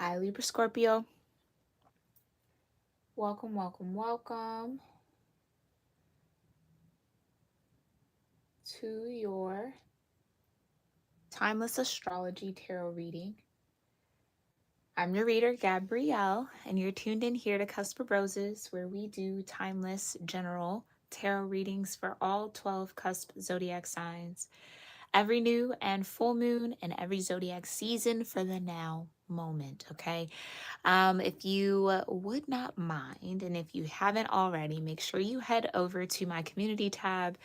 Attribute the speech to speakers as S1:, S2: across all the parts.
S1: Hi, Libra-Scorpio. Welcome, welcome, welcome to your Timeless Astrology Tarot reading. I'm your reader, Gabrielle, and you're tuned in here to Cusp of Roses, where we do timeless general tarot readings for all 12 cusp zodiac signs, every new and full moon, and every zodiac season for the now moment, okay? If you would not mind, and if you haven't already, make sure you head over to my community tab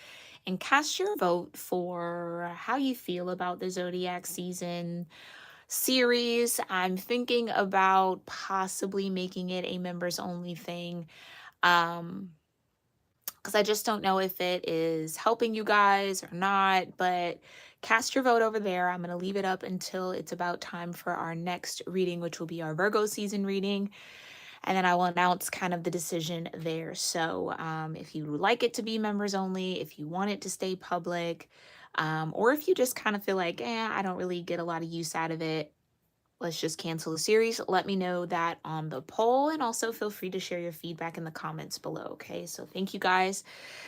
S1: and cast your vote for how you feel about the Zodiac season series. I'm thinking about possibly making it a members only thing. Um, because I just don't know if it is helping you guys or not, but cast your vote over there. I'm going to leave it up until it's about time for our next reading, which will be our Virgo season reading. And then I will announce kind of the decision there. So if you would like it to be members only, if you want it to stay public, or if you just kind of feel like, I don't really get a lot of use out of it, let's just cancel the series. Let me know that on the poll, and also feel free to share your feedback in the comments below. Okay, so thank you guys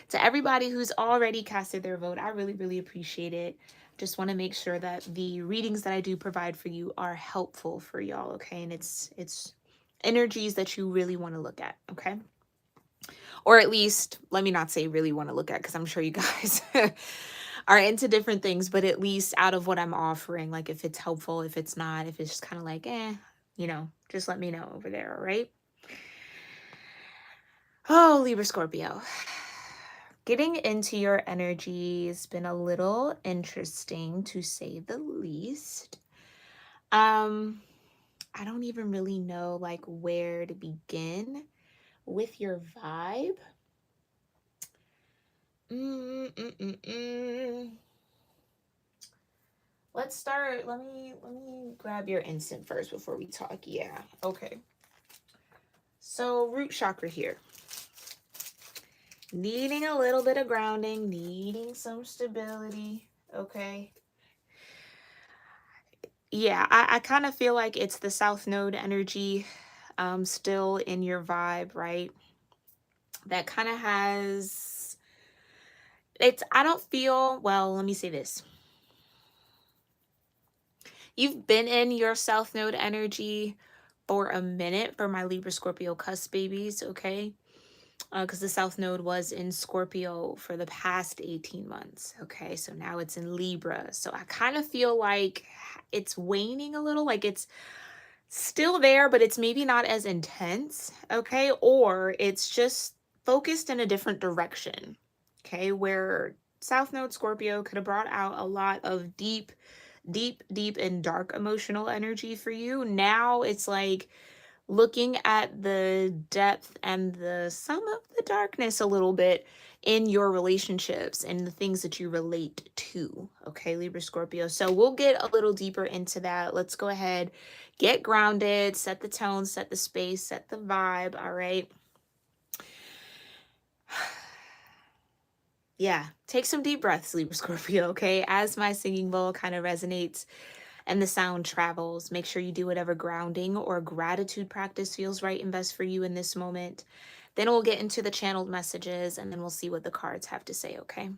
S1: to everybody who's already casted their vote. I really, really appreciate it. Just want to make sure that the readings that I do provide for you are helpful for y'all. Okay, and it's energies that you really want to look at. Okay, or at least let me not say really want to look at, because I'm sure you guys are into different things, but at least out of what I'm offering, like if it's helpful, if it's not, if it's just kind of like, just let me know over there. All right. Oh, Libra Scorpio. Getting into your energy has been a little interesting, to say the least. I don't even really know like where to begin with your vibe. Let's start. Let me grab your instant first before we talk. Yeah. Okay. So root chakra here. Needing a little bit of grounding, needing some stability. Okay. Yeah, I kind of feel like it's the South Node energy still in your vibe, right? That kind of has, I don't feel, well, let me say this. You've been in your South Node energy for a minute for my Libra Scorpio cusp babies, okay? Because the South Node was in Scorpio for the past 18 months, okay? So now it's in Libra. So I kind of feel like it's waning a little, like it's still there, but it's maybe not as intense, okay? Or it's just focused in a different direction, okay? Where South Node Scorpio could have brought out a lot of deep, deep, deep and dark emotional energy for you. Now it's like looking at the depth and the some of the darkness a little bit in your relationships and the things that you relate to. Okay, Libra Scorpio. So we'll get a little deeper into that. Let's go ahead, get grounded, set the tone, set the space, set the vibe. All right. Yeah, take some deep breaths, Libra Scorpio, okay? As my singing bowl kind of resonates and the sound travels, make sure you do whatever grounding or gratitude practice feels right and best for you in this moment. Then we'll get into the channeled messages, and then we'll see what the cards have to say, okay?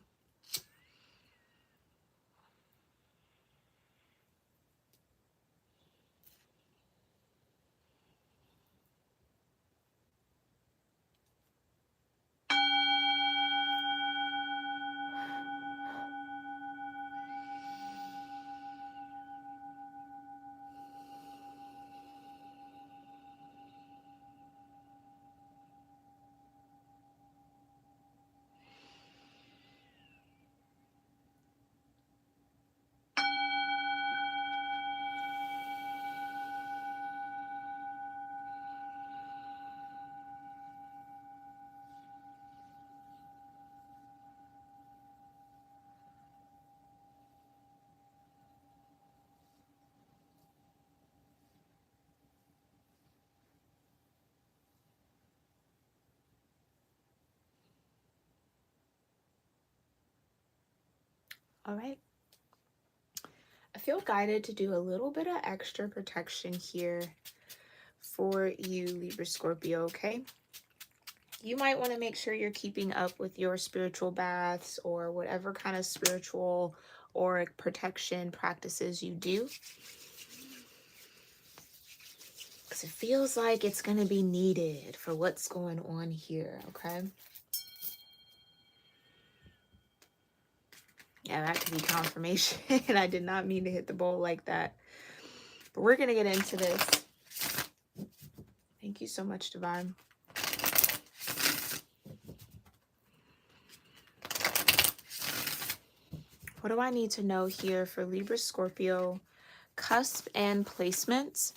S1: All right. I feel guided to do a little bit of extra protection here for you, Libra-Scorpio, okay? You might want to make sure you're keeping up with your spiritual baths or whatever kind of spiritual auric protection practices you do, because it feels like it's going to be needed for what's going on here, okay? Yeah, that could be confirmation. I did not mean to hit the bowl like that. But we're going to get into this. Thank you so much, Divine. What do I need to know here for Libra, Scorpio, cusp and placements?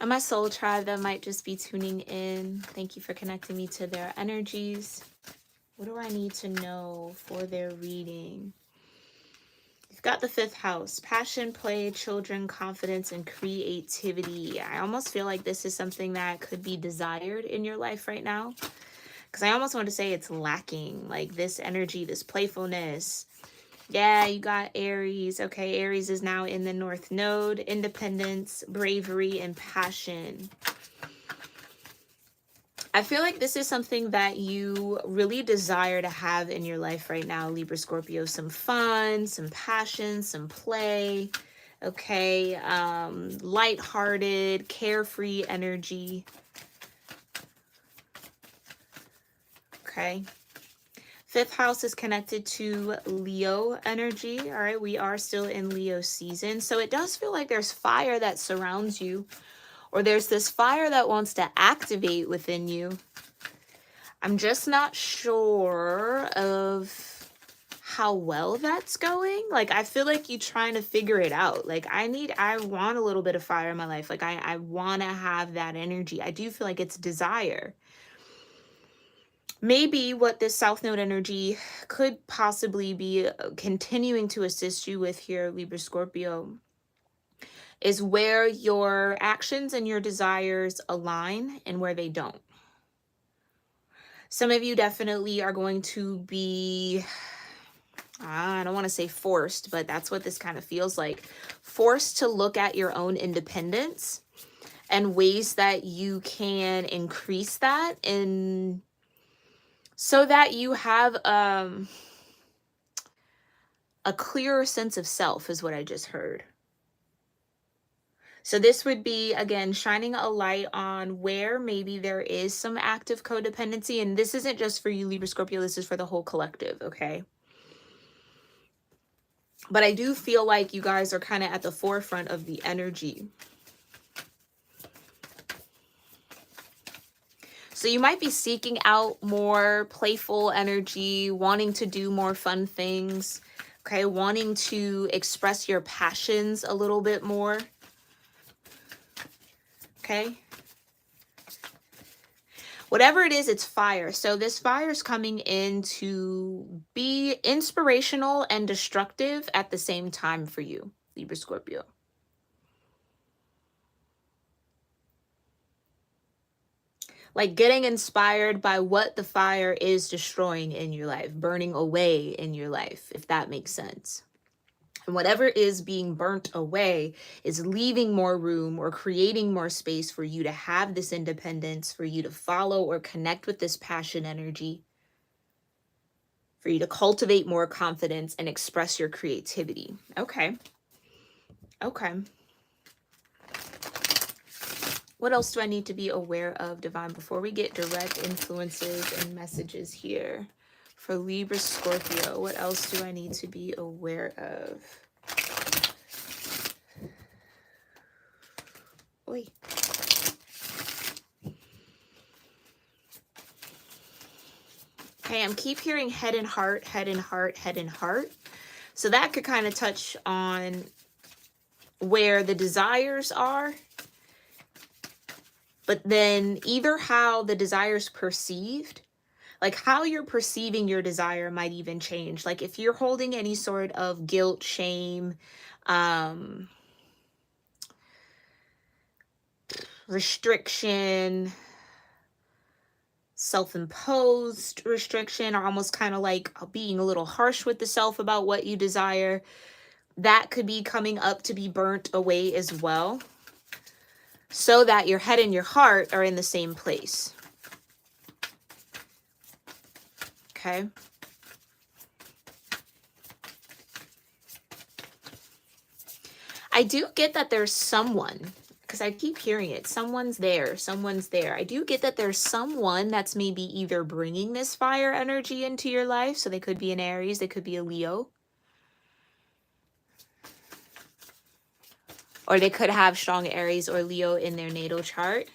S1: And my soul tribe that might just be tuning in. Thank you for connecting me to their energies. What do I need to know for their reading? You've got the 5th house, passion, play, children, confidence, and creativity. I almost feel like this is something that could be desired in your life right now, because I almost want to say it's lacking, like this energy, this playfulness. Yeah, you got Aries. Okay, Aries is now in the North Node. Independence, bravery, and passion. I feel like this is something that you really desire to have in your life right now, Libra Scorpio. Some fun, some passion, some play. Okay, lighthearted, carefree energy. Okay. 5th house is connected to Leo energy. All right, we are still in Leo season. So it does feel like there's fire that surrounds you, or there's this fire that wants to activate within you. I'm just not sure of how well that's going. Like, I feel like you're trying to figure it out. Like, I want a little bit of fire in my life. Like, I want to have that energy. I do feel like it's desire. Maybe what this South Node energy could possibly be continuing to assist you with here, Libra Scorpio, is where your actions and your desires align and where they don't. Some of you definitely are going to be, I don't want to say forced, but that's what this kind of feels like. Forced to look at your own independence and ways that you can increase that, in so that you have a clearer sense of self, is what I just heard. So this would be, again, shining a light on where maybe there is some active codependency. And this isn't just for you, Libra Scorpio, this is for the whole collective, okay? But I do feel like you guys are kind of at the forefront of the energy. So you might be seeking out more playful energy, wanting to do more fun things, okay? Wanting to express your passions a little bit more, okay? Whatever it is, it's fire. So this fire is coming in to be inspirational and destructive at the same time for you, Libra Scorpio. Like getting inspired by what the fire is destroying in your life, burning away in your life, if that makes sense. And whatever is being burnt away is leaving more room or creating more space for you to have this independence, for you to follow or connect with this passion energy, for you to cultivate more confidence and express your creativity. Okay. Okay. What else do I need to be aware of, Divine, before we get direct influences and messages here for Libra Scorpio? What else do I need to be aware of? Oi. Okay, I'm keep hearing head and heart, head and heart, head and heart. So that could kind of touch on where the desires are, but then either how the desire's perceived, like how you're perceiving your desire might even change. Like if you're holding any sort of guilt, shame, restriction, self-imposed restriction, or almost kind of like being a little harsh with the self about what you desire, that could be coming up to be burnt away as well. so that your head and your heart are in the same place. Okay. I do get that there's someone, because I keep hearing it, someone's there, someone's there. I do get that there's someone that's maybe either bringing this fire energy into your life. So they could be an Aries, they could be a Leo. Or they could have strong Aries or Leo in their natal chart.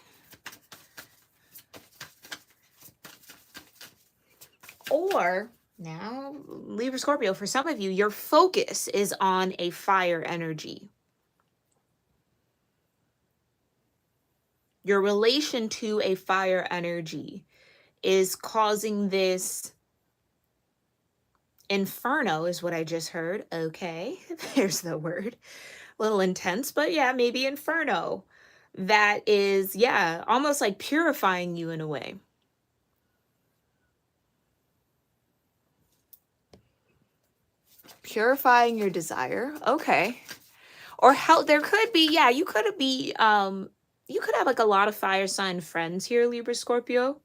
S1: Or now, Libra Scorpio, for some of you, your focus is on a fire energy. Your relation to a fire energy is causing this inferno, is what I just heard. Okay, there's the word. A little intense, but yeah, maybe inferno. That is, yeah, almost like purifying you in a way. Purifying your desire. Okay. Or how there could be, yeah, you could have like a lot of fire sign friends here, Libra Scorpio.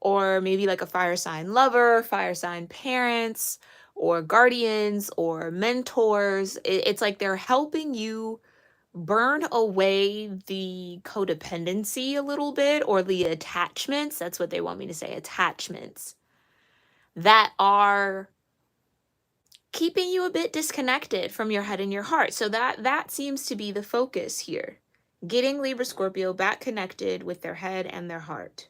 S1: Or maybe like a fire sign lover, fire sign parents, or guardians, or mentors. It's like they're helping you burn away the codependency a little bit, or the attachments. That's what they want me to say, attachments that are keeping you a bit disconnected from your head and your heart. So that seems to be the focus here. Getting Libra Scorpio back connected with their head and their heart.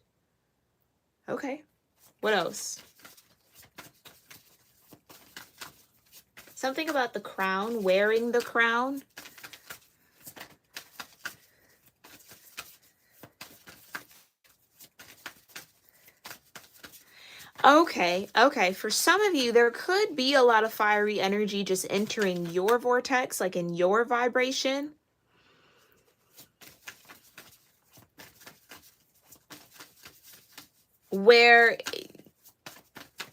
S1: Okay. What else? Something about the crown, wearing the crown. Okay. For some of you, there could be a lot of fiery energy just entering your vortex, like in your vibration. Where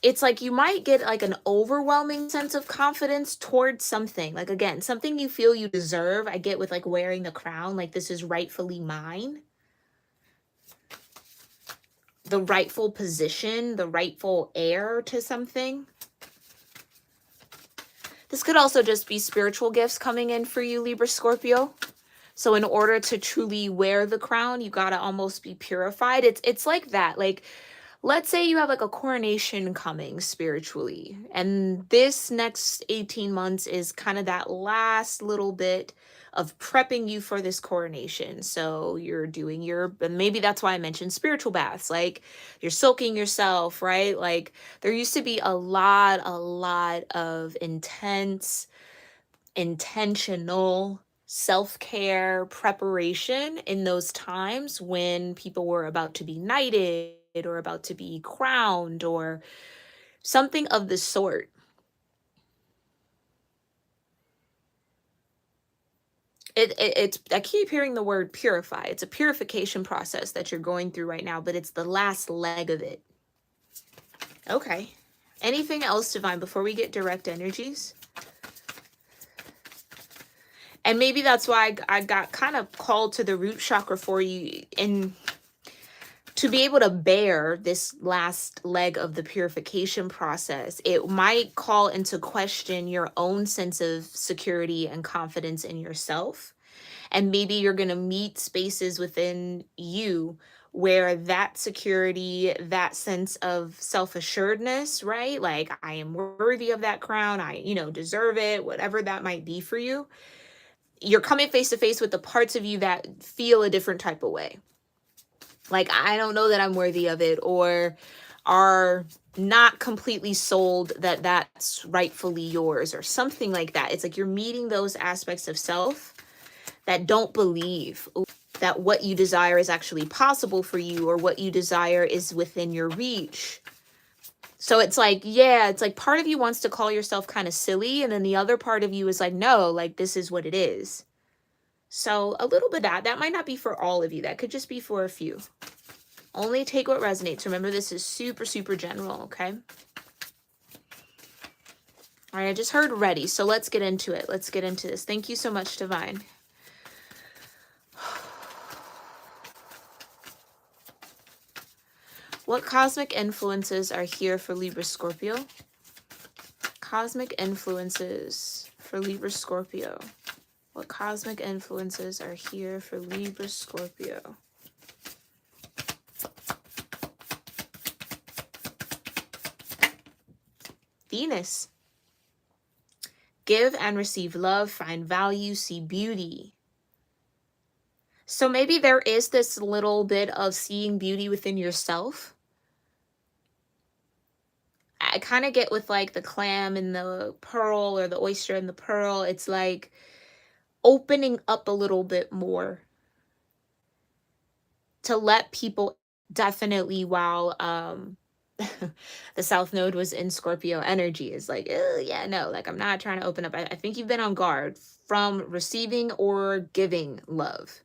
S1: it's like you might get like an overwhelming sense of confidence towards something. Like, again, something you feel you deserve. I get with like wearing the crown, like this is rightfully mine. The rightful position, the rightful heir to something. This could also just be spiritual gifts coming in for you, Libra Scorpio. So in order to truly wear the crown, you got to almost be purified. It's like that. Like, let's say you have like a coronation coming spiritually, and this next 18 months is kind of that last little bit of prepping you for this coronation. So you're doing maybe that's why I mentioned spiritual baths, like you're soaking yourself, right? Like there used to be a lot of intentional self-care preparation in those times when people were about to be knighted or about to be crowned or something of the sort. It's I keep hearing the word purify. It's a purification process that you're going through right now, but it's the last leg of it. Okay. Anything else, Divine, before we get direct energies? And maybe that's why I got kind of called to the root chakra for you, and to be able to bear this last leg of the purification process. It might call into question your own sense of security and confidence in yourself. And maybe you're going to meet spaces within you where that security, that sense of self-assuredness, right? Like, I am worthy of that crown. I, deserve it, whatever that might be for you. You're coming face to face with the parts of you that feel a different type of way. Like, I don't know that I'm worthy of it, or are not completely sold that that's rightfully yours, or something like that. It's like you're meeting those aspects of self that don't believe that what you desire is actually possible for you, or what you desire is within your reach. So it's like, yeah, it's like part of you wants to call yourself kind of silly, and then the other part of you is like, no, like this is what it is. So a little bit that might not be for all of you. That could just be for a few. Only take what resonates. Remember, this is super, super general, okay? All right, I just heard ready, so let's get into it. Let's get into this. Thank you so much, Divine. What cosmic influences are here for Libra-Scorpio? Cosmic influences for Libra-Scorpio. What cosmic influences are here for Libra-Scorpio? Venus. Give and receive love, find value, see beauty. So maybe there is this little bit of seeing beauty within yourself. I kind of get with like the clam and the pearl, or the oyster and the pearl. It's like opening up a little bit more to let people, definitely, while the South Node was in Scorpio energy, is like, oh yeah, no, like I'm not trying to open up. I think you've been on guard from receiving or giving love.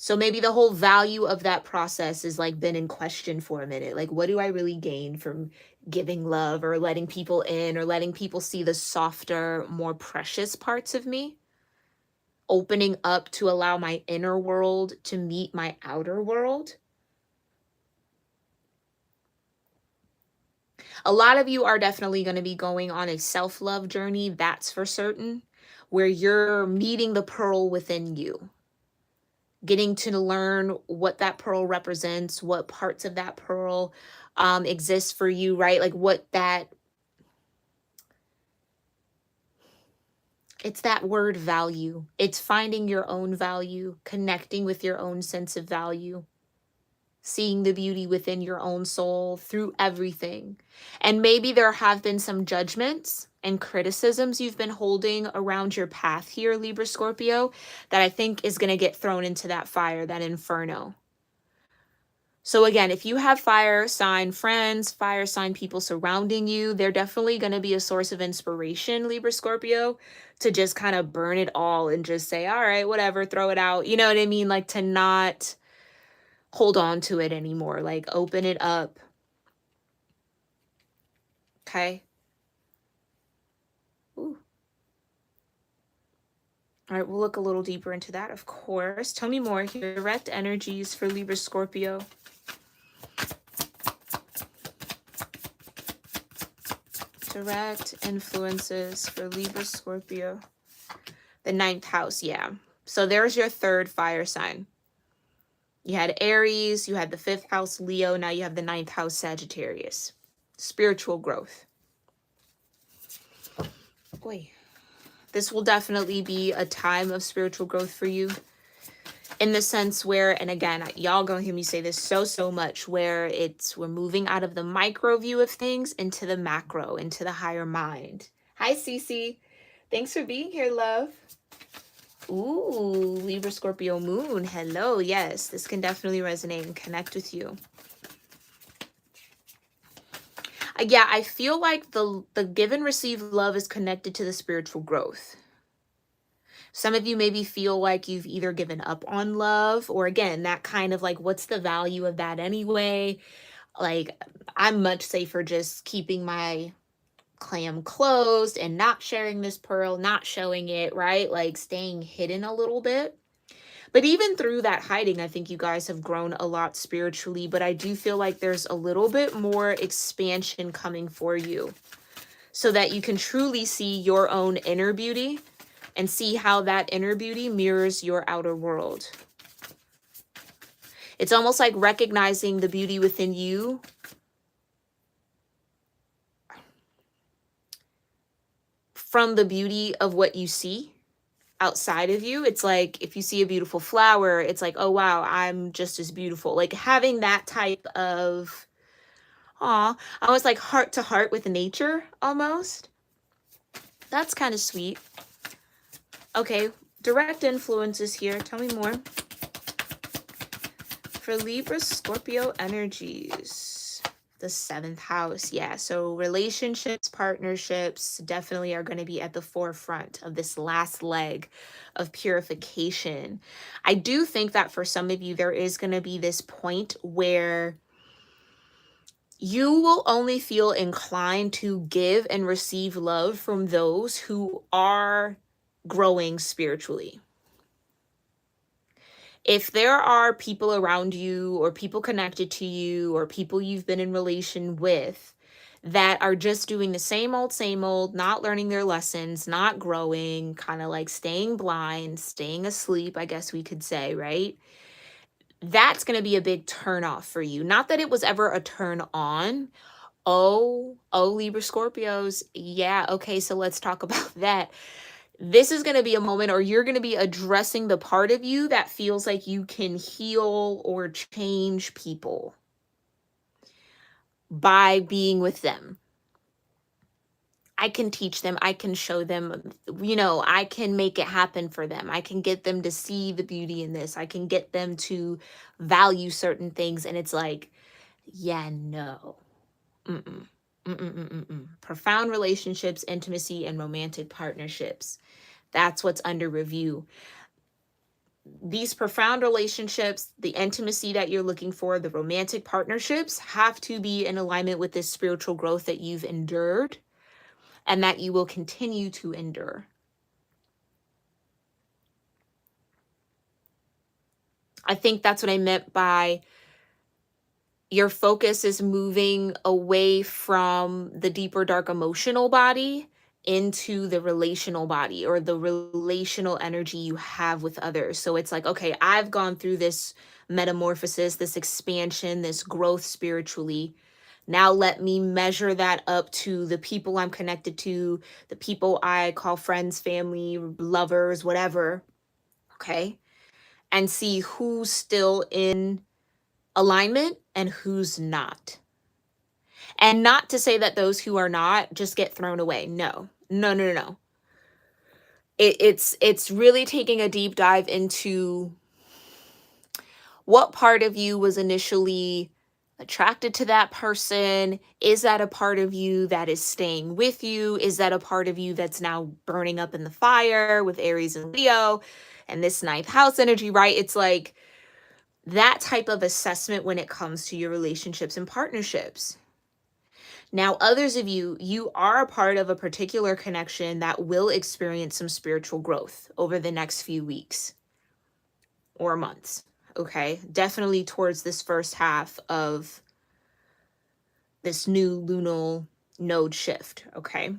S1: So maybe the whole value of that process is like been in question for a minute. Like, what do I really gain from giving love, or letting people in, or letting people see the softer, more precious parts of me? Opening up to allow my inner world to meet my outer world. A lot of you are definitely going to be going on a self-love journey, that's for certain, where you're meeting the pearl within you, getting to learn what that pearl represents, what parts of that pearl exist for you, right? Like it's that word value. It's finding your own value, connecting with your own sense of value, seeing the beauty within your own soul through everything. And maybe there have been some judgments and criticisms you've been holding around your path here, Libra Scorpio, that I think is going to get thrown into that fire, that inferno. So again, if you have fire sign friends, fire sign people surrounding you, they're definitely going to be a source of inspiration, Libra Scorpio, to just kind of burn it all and just say, all right, whatever, throw it out. You know what I mean? Like, to not hold on to it anymore. Like, open it up. Okay. Ooh. All right, we'll look a little deeper into that, of course. Tell me more here. Direct energies for Libra Scorpio. Direct influences for Libra Scorpio. The 9th house, yeah. So there's your third fire sign. You had Aries, you had the 5th house, Leo, now you have the 9th house, Sagittarius. Spiritual growth. Boy, this will definitely be a time of spiritual growth for you, in the sense where, and again, y'all gonna hear me say this so much, where we're moving out of the micro view of things into the macro, into the higher mind. Hi, Cece. Thanks for being here, love. Ooh, Libra Scorpio moon. Hello. Yes, this can definitely resonate and connect with you. Yeah, I feel like the give and receive love is connected to the spiritual growth. Some of you maybe feel like you've either given up on love, or again, that kind of like, what's the value of that anyway? Like, I'm much safer just keeping my clam closed and not sharing this pearl, not showing it, right? Like, staying hidden a little bit. But even through that hiding, I think you guys have grown a lot spiritually, but I do feel like there's a little bit more expansion coming for you, so that you can truly see your own inner beauty and see how that inner beauty mirrors your outer world. It's almost like recognizing the beauty within you from the beauty of what you see outside of you. It's like, if you see a beautiful flower, it's like, oh wow, I'm just as beautiful. Like, having that type of, almost like heart to heart with nature almost. That's kind of sweet. Okay, direct influences here. Tell me more. For Libra Scorpio energies, the 7th house. Yeah, so relationships, partnerships definitely are going to be at the forefront of this last leg of purification. I do think that for some of you, there is going to be this point where you will only feel inclined to give and receive love from those who are growing spiritually. If there are people around you or people connected to you or people you've been in relation with that are just doing the same old, not learning their lessons, not growing, kind of like staying blind, staying asleep, I guess we could say, right? That's going to be a big turn off for you. Not that it was ever a turn on. Oh, Libra Scorpios. Yeah, okay, so let's talk about that. This is going to be a moment, or you're going to be addressing the part of you that feels like you can heal or change people by being with them. I can teach them, I can show them, I can make it happen for them. I can get them to see the beauty in this. I can get them to value certain things. And it's like, yeah, no. Mm-mm. Mm-mm-mm-mm-mm. Profound relationships, intimacy, and romantic partnerships. That's what's under review. These profound relationships, the intimacy that you're looking for, the romantic partnerships have to be in alignment with this spiritual growth that you've endured and that you will continue to endure. I think that's what I meant by your focus is moving away from the deeper, dark emotional body into the relational body or the relational energy you have with others. So it's like, okay, I've gone through this metamorphosis, this expansion, this growth spiritually. Now let me measure that up to the people I'm connected to, the people I call friends, family, lovers, whatever. Okay. And see who's still in alignment and who's not. And not to say that those who are not just get thrown away. No, no, no, no, no. It's really taking a deep dive into what part of you was initially attracted to that person. Is that a part of you that is staying with you? Is that a part of you that's now burning up in the fire with Aries and Leo and this ninth house energy, right? It's like that type of assessment when it comes to your relationships and partnerships. Now, others of you, you are a part of a particular connection that will experience some spiritual growth over the next few weeks or months. Okay, definitely towards this first half of this new lunar node shift. Okay,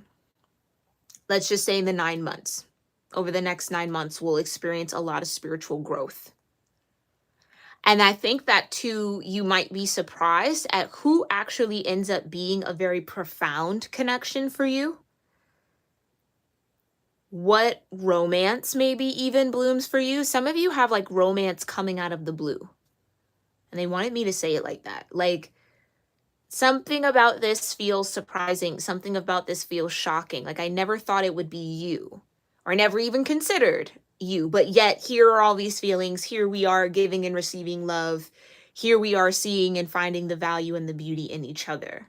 S1: let's just say in the 9 months. Over the next 9 months, we'll experience a lot of spiritual growth. And I think that too, you might be surprised at who actually ends up being a very profound connection for you. What romance maybe even blooms for you. Some of you have like romance coming out of the blue. And they wanted me to say it like that. Like something about this feels surprising. Something about this feels shocking. Like I never thought it would be you, or I never even considered you. But yet here are all these feelings. Here we are giving and receiving love. Here we are seeing and finding the value and the beauty in each other.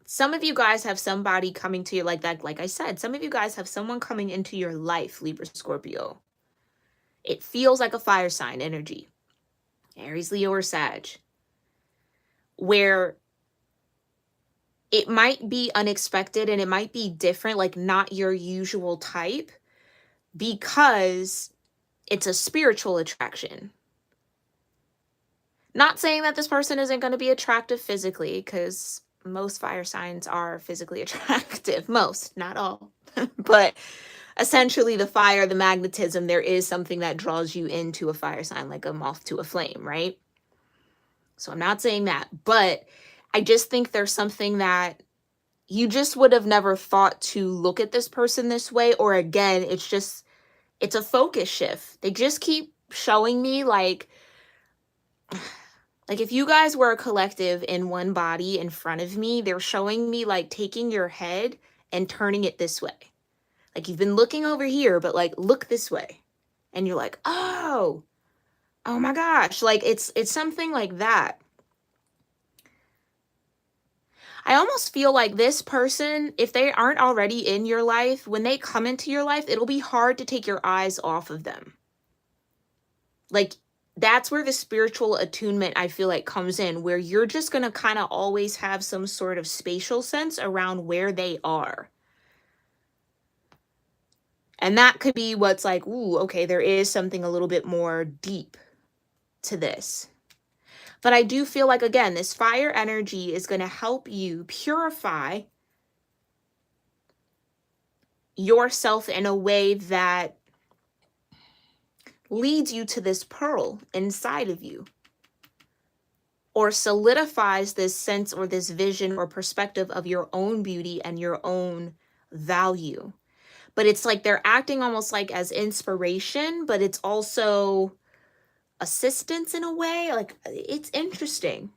S1: Some of you guys have somebody coming to you like that. Like I said, some of you guys have someone coming into your life, Libra Scorpio. It feels like a fire sign energy, Aries, Leo, or Sag, where it might be unexpected and it might be different, like not your usual type, because it's a spiritual attraction. Not saying that this person isn't going to be attractive physically, because most fire signs are physically attractive. Most, not all. But essentially the fire, the magnetism, there is something that draws you into a fire sign, like a moth to a flame, right? So I'm not saying that, but I just think there's something that you just would have never thought to look at this person this way. Or again, it's a focus shift. They just keep showing me like if you guys were a collective in one body in front of me, they're showing me like taking your head and turning it this way. Like you've been looking over here, but like look this way. And you're like, oh my gosh. Like it's something like that. I almost feel like this person, if they aren't already in your life, when they come into your life, it'll be hard to take your eyes off of them. Like that's where the spiritual attunement, I feel like, comes in, where you're just going to kind of always have some sort of spatial sense around where they are. And that could be what's like, ooh, okay, there is something a little bit more deep to this. But I do feel like, again, this fire energy is going to help you purify yourself in a way that leads you to this pearl inside of you, or solidifies this sense or this vision or perspective of your own beauty and your own value. But it's like they're acting almost like as inspiration, but it's also assistance in a way. Like, it's interesting.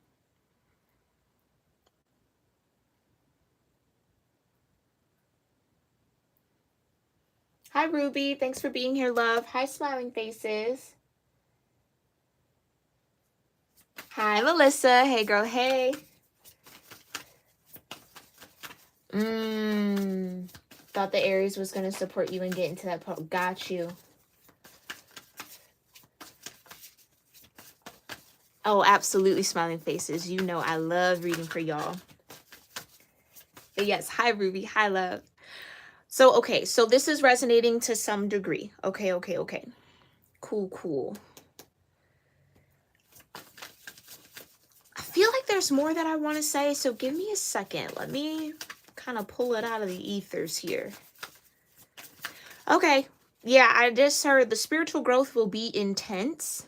S1: Hi, Ruby. Thanks for being here, love. Hi, smiling faces. Hi, Melissa. Hey, girl. Hey. Thought the Aries was going to support you and get into that part. Got you. Oh, absolutely, smiling faces. You know I love reading for y'all. But yes, hi, Ruby. Hi, love. So, okay. So this is resonating to some degree. Okay. Cool. I feel like there's more that I want to say. So give me a second. Let me kind of pull it out of the ethers here. Okay. Yeah, I just heard the spiritual growth will be intense,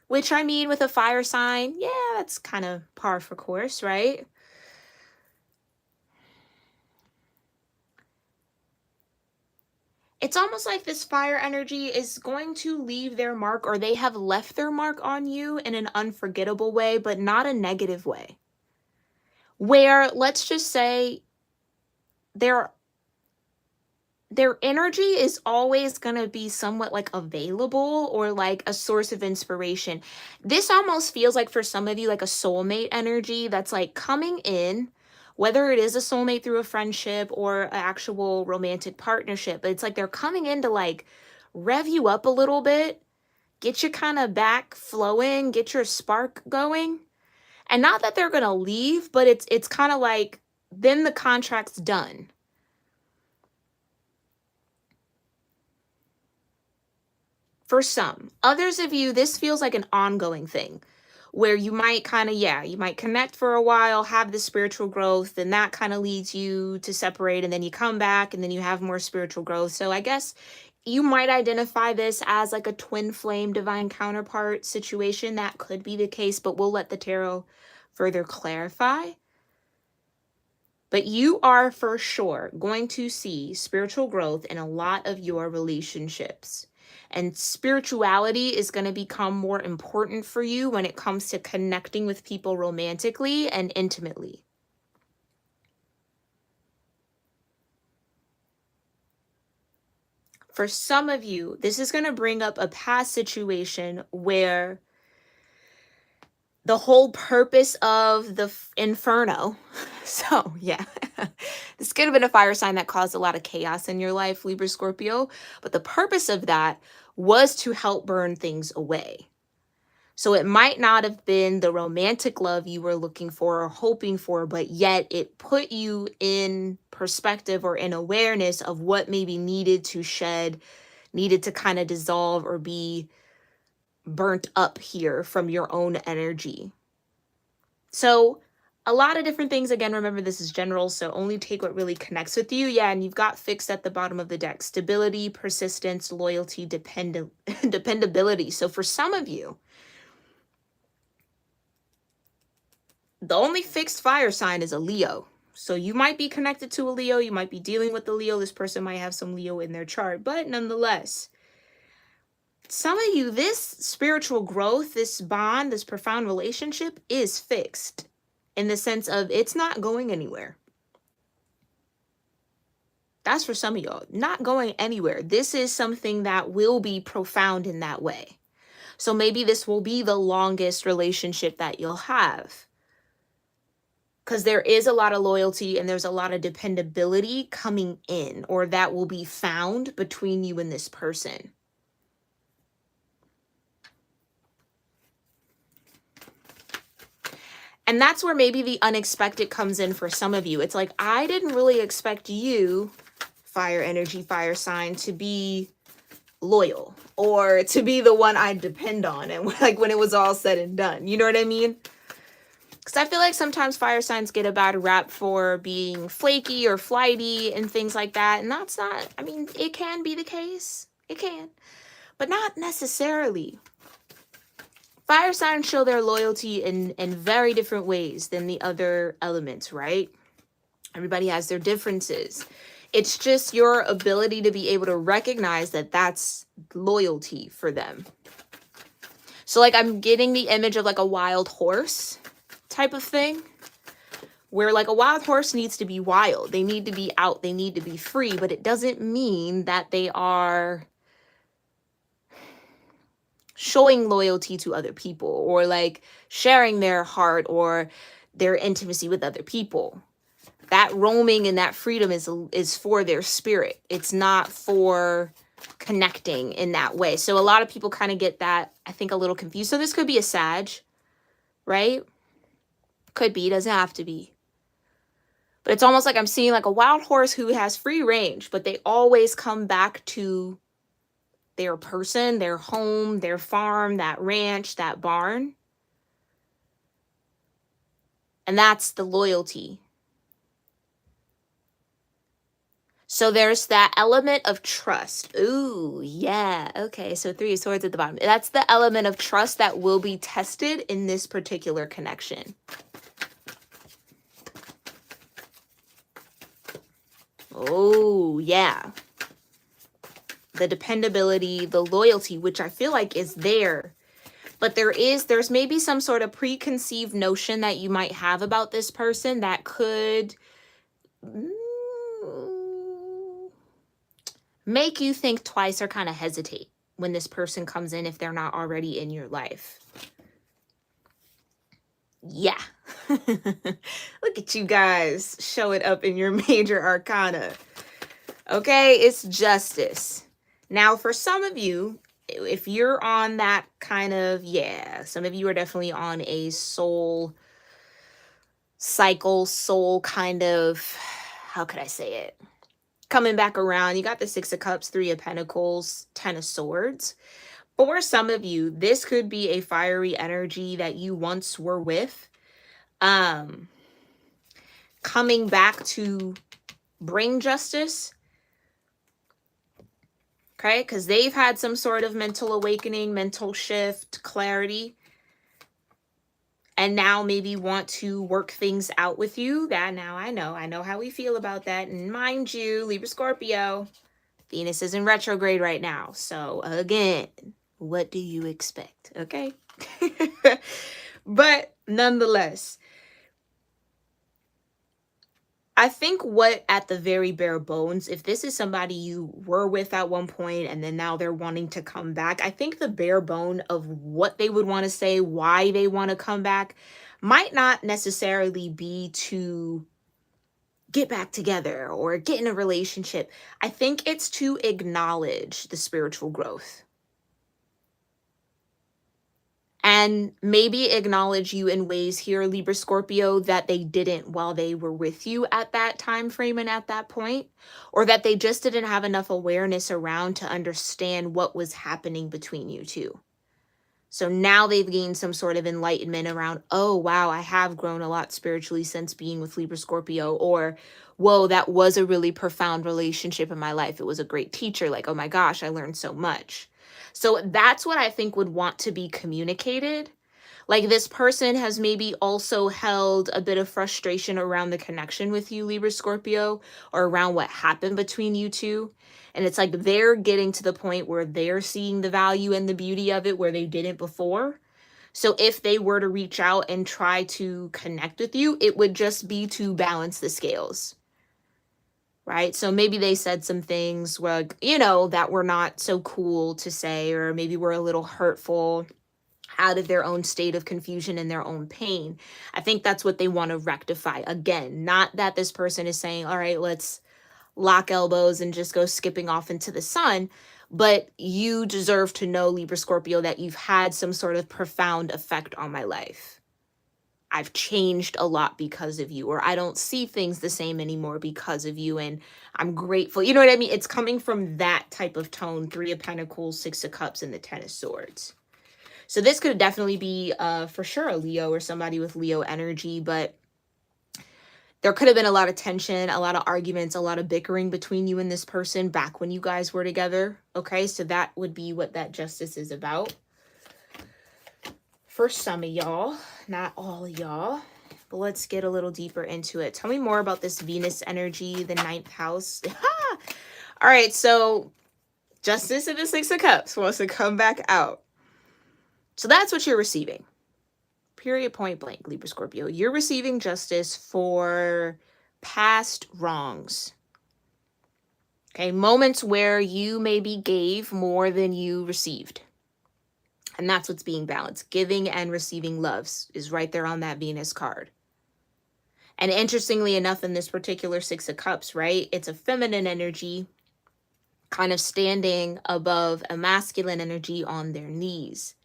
S1: which I mean with a fire sign, yeah, that's kind of par for course, right? It's almost like this fire energy is going to leave their mark, or they have left their mark on you in an unforgettable way, but not a negative way. Where, let's just say, their energy is always going to be somewhat like available or like a source of inspiration. This almost feels like for some of you like a soulmate energy that's like coming in, whether it is a soulmate through a friendship or an actual romantic partnership. But it's like they're coming in to like rev you up a little bit, get you kind of back flowing, get your spark going. And not that they're going to leave, but it's kind of like then the contract's done. For some. Others of you, this feels like an ongoing thing where you might kind of, you might connect for a while, have the spiritual growth, and that kind of leads you to separate, and then you come back and then you have more spiritual growth. So I guess you might identify this as like a twin flame divine counterpart situation. That could be the case, but we'll let the tarot further clarify. But you are for sure going to see spiritual growth in a lot of your relationships. And spirituality is going to become more important for you when it comes to connecting with people romantically and intimately. For some of you, this is going to bring up a past situation where the whole purpose of the inferno. So, yeah, this could have been a fire sign that caused a lot of chaos in your life, libra-scorpio. But the purpose of that was to help burn things away. So it might not have been the romantic love you were looking for or hoping for, but yet it put you in perspective or in awareness of what maybe needed to shed, needed to kind of dissolve or be burnt up here from your own energy. So a lot of different things. Again, remember this is general, so only take what really connects with you. Yeah, and you've got fixed at the bottom of the deck. Stability, persistence, loyalty, dependability. So for some of you, the only fixed fire sign is a Leo. So you might be connected to a Leo. You might be dealing with a Leo. This person might have some Leo in their chart. But nonetheless, some of you, this spiritual growth, this bond, this profound relationship is fixed in the sense of it's not going anywhere. That's for some of y'all. Not going anywhere. This is something that will be profound in that way. So maybe this will be the longest relationship that you'll have. Because there is a lot of loyalty and there's a lot of dependability coming in, or that will be found between you and this person. And that's where maybe the unexpected comes in for some of you. It's like, I didn't really expect you fire energy, fire sign to be loyal or to be the one I depend on, and like when it was all said and done, you know what I mean? Because I feel like sometimes fire signs get a bad rap for being flaky or flighty and things like that, and that's not, I mean, it can be the case, it can, but not necessarily. Fire signs show their loyalty in very different ways than the other elements, right? Everybody has their differences. It's just your ability to be able to recognize that that's loyalty for them. So like I'm getting the image of like a wild horse type of thing, where like a wild horse needs to be wild. They need to be out. They need to be free, but it doesn't mean that they are showing loyalty to other people or like sharing their heart or their intimacy with other people. That roaming and that freedom is for their spirit. It's not for connecting in that way. So a lot of people kind of get that, I think, a little confused. So this could be a Sag, right? Could be, doesn't have to be. But it's almost like I'm seeing like a wild horse who has free range, but they always come back to their person, their home, their farm, that ranch, that barn. And that's the loyalty. So there's that element of trust. Ooh, yeah. Okay, so 3 of Swords at the bottom. That's the element of trust that will be tested in this particular connection. Oh, yeah. The dependability, the loyalty, which I feel like is there. But there's maybe some sort of preconceived notion that you might have about this person that could make you think twice or kind of hesitate when this person comes in if they're not already in your life. Yeah. Look at you guys show it up in your major arcana. Okay, it's Justice. Now, for some of you, if you're on that kind of, yeah, some of you are definitely on a soul cycle, soul kind of, how could I say it? Coming back around. You got the 6 of Cups, 3 of Pentacles, 10 of Swords. For some of you, this could be a fiery energy that you once were with, coming back to bring justice. Okay, because they've had some sort of mental awakening, mental shift, clarity, and now maybe want to work things out with you. That now I know how we feel about that. And mind you, libra-scorpio, Venus is in retrograde right now. So again, what do you expect? Okay. But nonetheless, I think what at the very bare bones, if this is somebody you were with at one point and then now they're wanting to come back, I think the bare bone of what they would want to say, why they want to come back, might not necessarily be to get back together or get in a relationship. I think it's to acknowledge the spiritual growth. And maybe acknowledge you in ways here, Libra Scorpio, that they didn't while they were with you at that time frame and at that point, or that they just didn't have enough awareness around to understand what was happening between you two. So now they've gained some sort of enlightenment around, oh, wow, I have grown a lot spiritually since being with Libra Scorpio, or, whoa, that was a really profound relationship in my life. It was a great teacher. Like, oh my gosh, I learned so much. So that's what I think would want to be communicated. Like this person has maybe also held a bit of frustration around the connection with you, Libra Scorpio, or around what happened between you two. And it's like they're getting to the point where they're seeing the value and the beauty of it where they didn't before. So if they were to reach out and try to connect with you, it would just be to balance the scales. Right? So maybe they said some things where, you know, that were not so cool to say, or maybe were a little hurtful out of their own state of confusion and their own pain. I think that's what they want to rectify. Again, not that this person is saying, all right, let's lock elbows and just go skipping off into the sun. But you deserve to know, Libra Scorpio, that you've had some sort of profound effect on my life. I've changed a lot because of you, or I don't see things the same anymore because of you, and I'm grateful. You know what I mean? It's coming from that type of tone. 3 of Pentacles, 6 of Cups, and the 10 of Swords. So this could definitely be for sure a Leo or somebody with Leo energy, but there could have been a lot of tension, a lot of arguments, a lot of bickering between you and this person back when you guys were together. Okay, so that would be what that Justice is about. For some of y'all, not all of y'all, but let's get a little deeper into it. Tell me more about this Venus energy, the 9th house. All right, so Justice and the 6 of Cups wants to come back out. So that's what you're receiving. Period, point blank, Libra Scorpio. You're receiving justice for past wrongs. Okay, moments where you maybe gave more than you received. And that's what's being balanced. Giving and receiving loves is right there on that Venus card. And interestingly enough, in this particular 6 of Cups, right, it's a feminine energy kind of standing above a masculine energy on their knees.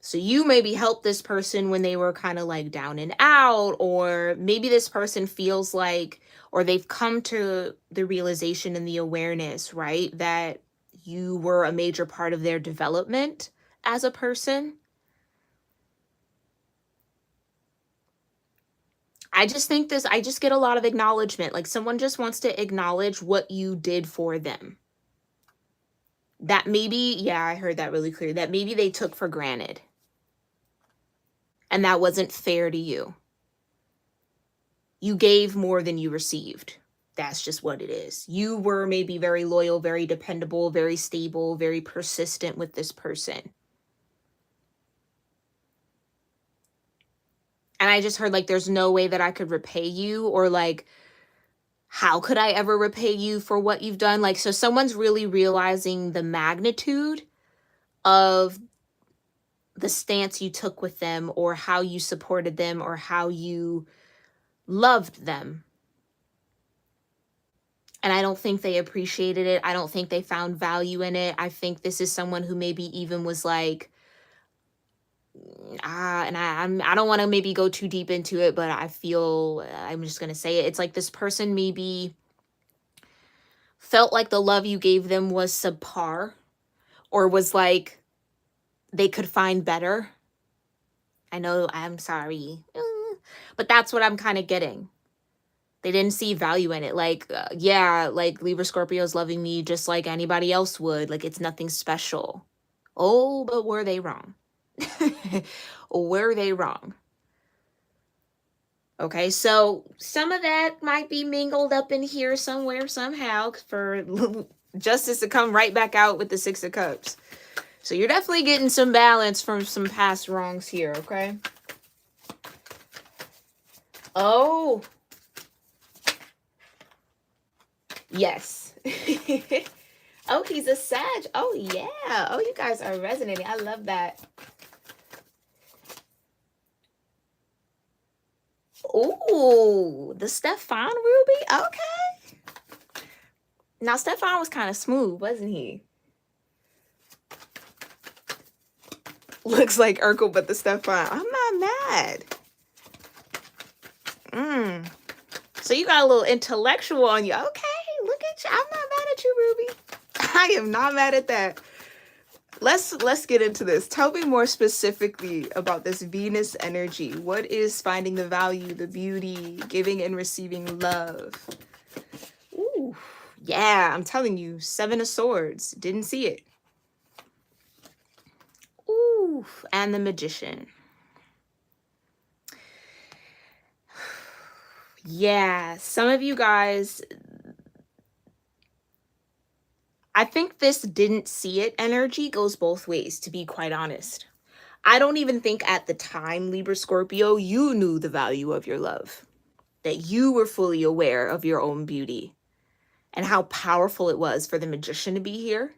S1: So you maybe helped this person when they were kind of like down and out, or maybe this person feels like, or they've come to the realization and the awareness, right, that you were a major part of their development as a person. I just think this, I just get a lot of acknowledgement. Like someone just wants to acknowledge what you did for them. That maybe, yeah, I heard that really clear, that maybe they took for granted. And that wasn't fair to you. You gave more than you received. That's just what it is. You were maybe very loyal, very dependable, very stable, very persistent with this person. And I just heard like, there's no way that I could repay you, or like, how could I ever repay you for what you've done? Like, so someone's really realizing the magnitude of the stance you took with them, or how you supported them, or how you loved them. And I don't think they appreciated it. I don't think they found value in it. I think this is someone who maybe even was like, and I don't want to maybe go too deep into it, but I feel, I'm just going to say it. It's like this person maybe felt like the love you gave them was subpar, or was like they could find better. I know, I'm sorry, but that's what I'm kind of getting. They didn't see value in it. Like, yeah, like Libra Scorpio is loving me just like anybody else would. Like, it's nothing special. Oh, but were they wrong? Were they wrong? Okay, so some of that might be mingled up in here somewhere, somehow, for justice to come right back out with the 6 of Cups. So you're definitely getting some balance from some past wrongs here, okay? Oh. Yes. Oh, he's a Sag. Oh, yeah. Oh, you guys are resonating. I love that. Ooh, the Stefan Ruby. Okay. Now, Stefan was kind of smooth, wasn't he? Looks like Urkel, but the Stefan. I'm not mad. So you got a little intellectual on you. Okay, look at you. I'm not mad at you, Ruby. I am not mad at that. Let's get into this. Tell me more specifically about this Venus energy. What is finding the value, the beauty, giving and receiving love? Ooh, yeah, I'm telling you, 7 of Swords. Didn't see it. Ooh, and the Magician. Yeah, some of you guys, I think this didn't see it energy goes both ways, to be quite honest. I don't even think at the time, Libra Scorpio, you knew the value of your love, that you were fully aware of your own beauty and how powerful it was for the Magician to be here.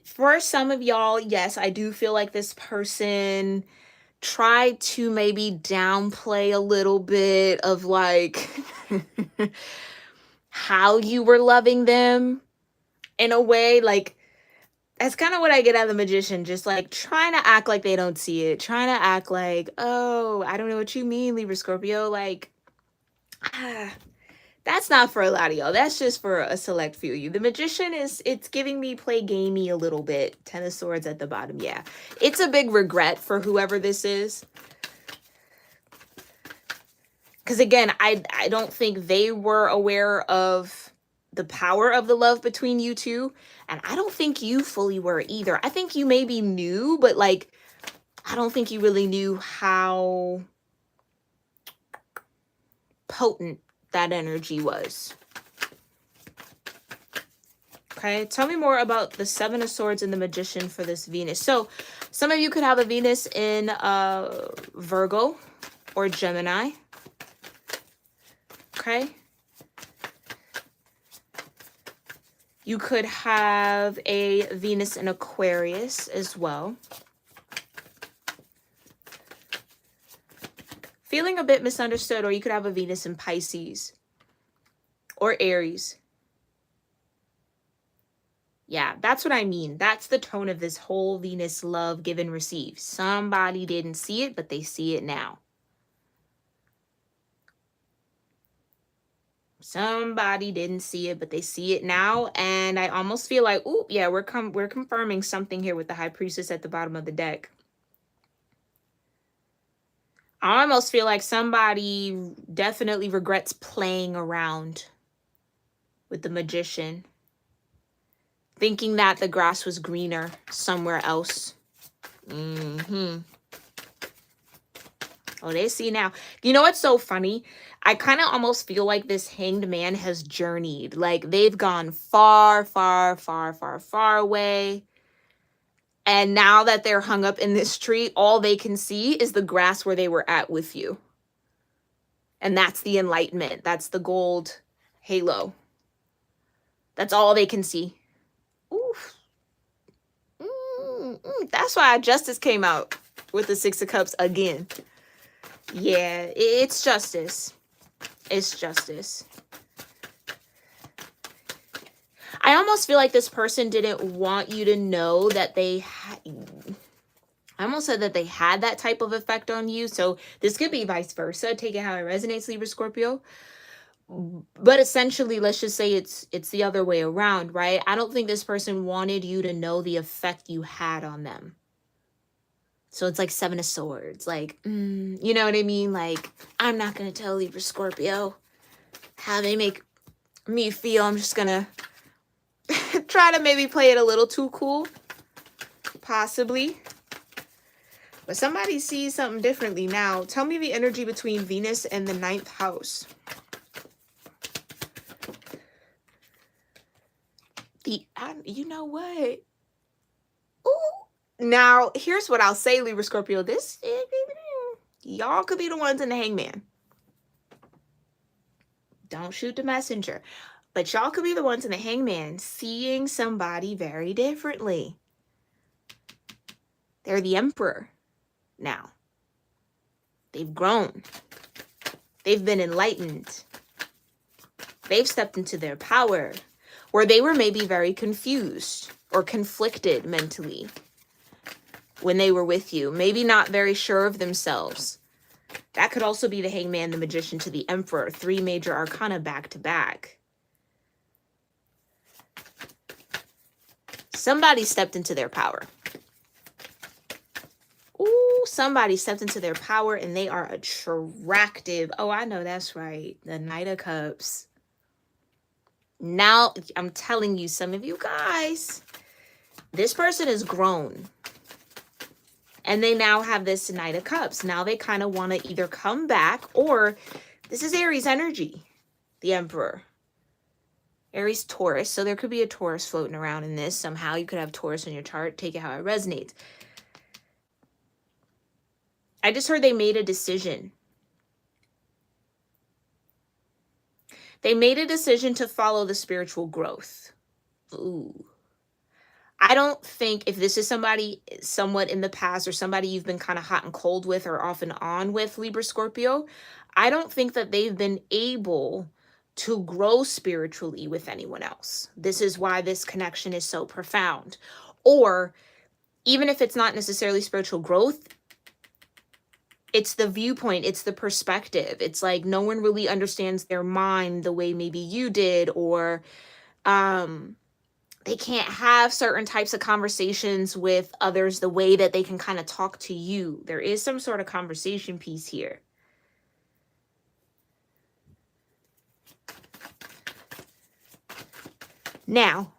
S1: For some of y'all, yes, I do feel like this person tried to maybe downplay a little bit of like how you were loving them in a way. Like That's kind of what I get out of the magician, just like trying to act like they don't see it, trying to act like, oh, I don't know what you mean, Libra Scorpio. Like, that's not for a lot of y'all. That's just for a select few of you. The magician it's giving me play gamey a little bit. 10 of Swords at the bottom. Yeah, it's a big regret for whoever this is. Because again, I don't think they were aware of the power of the love between you two. And I don't think you fully were either. I think you maybe knew, but like, I don't think you really knew how potent that energy was. Okay, tell me more about the Seven of Swords and the Magician for this Venus. So some of you could have a Venus in Virgo or Gemini. Okay. You could have a Venus in Aquarius as well. Feeling a bit misunderstood, or you could have a Venus in Pisces or Aries. Yeah, that's what I mean. That's the tone of this whole Venus love, give and receive. Somebody didn't see it, but they see it now. Somebody didn't see it, but they see it now. And I almost feel like, ooh, yeah, we're confirming something here with the High Priestess at the bottom of the deck. I almost feel like somebody definitely regrets playing around with the Magician, thinking that the grass was greener somewhere else. Oh, they see now. You know what's so funny? I kind of almost feel like this Hanged Man has journeyed. Like they've gone far, far, far, far, far away. And now that they're hung up in this tree, all they can see is the grass where they were at with you. And that's the enlightenment. That's the gold halo. That's all they can see. Oof. That's why Justice came out with the Six of Cups again. Yeah, it's justice. It's justice. I almost feel like this person didn't want you to know that they I almost said that they had that type of effect on you. So this could be vice versa. Take it how it resonates, Libra Scorpio. But essentially, let's just say it's the other way around, right? I don't think this person wanted you to know the effect you had on them. So it's like Seven of Swords. Like, you know what I mean? Like, I'm not going to tell Libra Scorpio how they make me feel. I'm just going to try to maybe play it a little too cool. Possibly. But somebody sees something differently now. Tell me the energy between Venus and the 9th house. You know what? Ooh. Now, here's what I'll say, Libra Scorpio. Y'all could be the ones in the Hangman. Don't shoot the messenger. But y'all could be the ones in the Hangman seeing somebody very differently. They're the Emperor now. They've grown. They've been enlightened. They've stepped into their power, where they were maybe very confused or conflicted mentally when they were with you. Maybe not very sure of themselves. That could also be the Hangman, the Magician to the Emperor. 3 major arcana back to back. Somebody stepped into their power. Ooh, somebody stepped into their power and they are attractive. Oh, I know that's right. The Knight of Cups. Now, I'm telling you, some of you guys, this person is grown. And they now have this Knight of Cups. Now they kind of want to either come back, or this is Aries energy, the Emperor. Aries, Taurus. So there could be a Taurus floating around in this. Somehow you could have Taurus in your chart. Take it how it resonates. I just heard they made a decision. They made a decision to follow the spiritual growth. Ooh. I don't think, if this is somebody somewhat in the past or somebody you've been kind of hot and cold with or off and on with, Libra Scorpio, I don't think that they've been able to grow spiritually with anyone else. This is why this connection is so profound. Or even if it's not necessarily spiritual growth, it's the viewpoint, it's the perspective. It's like no one really understands their mind the way maybe you did, or they can't have certain types of conversations with others the way that they can kind of talk to you. There is some sort of conversation piece here. Now,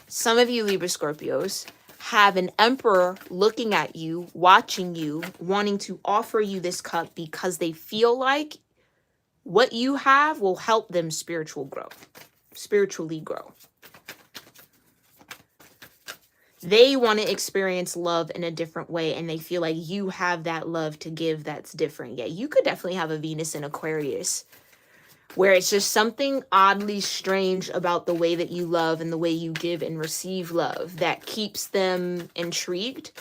S1: some of you Libra Scorpios have an emperor looking at you, watching you, wanting to offer you this cup because they feel like what you have will help them spiritually grow. They want to experience love in a different way, and they feel like you have that love to give that's different. Yeah, you could definitely have a Venus in Aquarius, where it's just something oddly strange about the way that you love and the way you give and receive love that keeps them intrigued,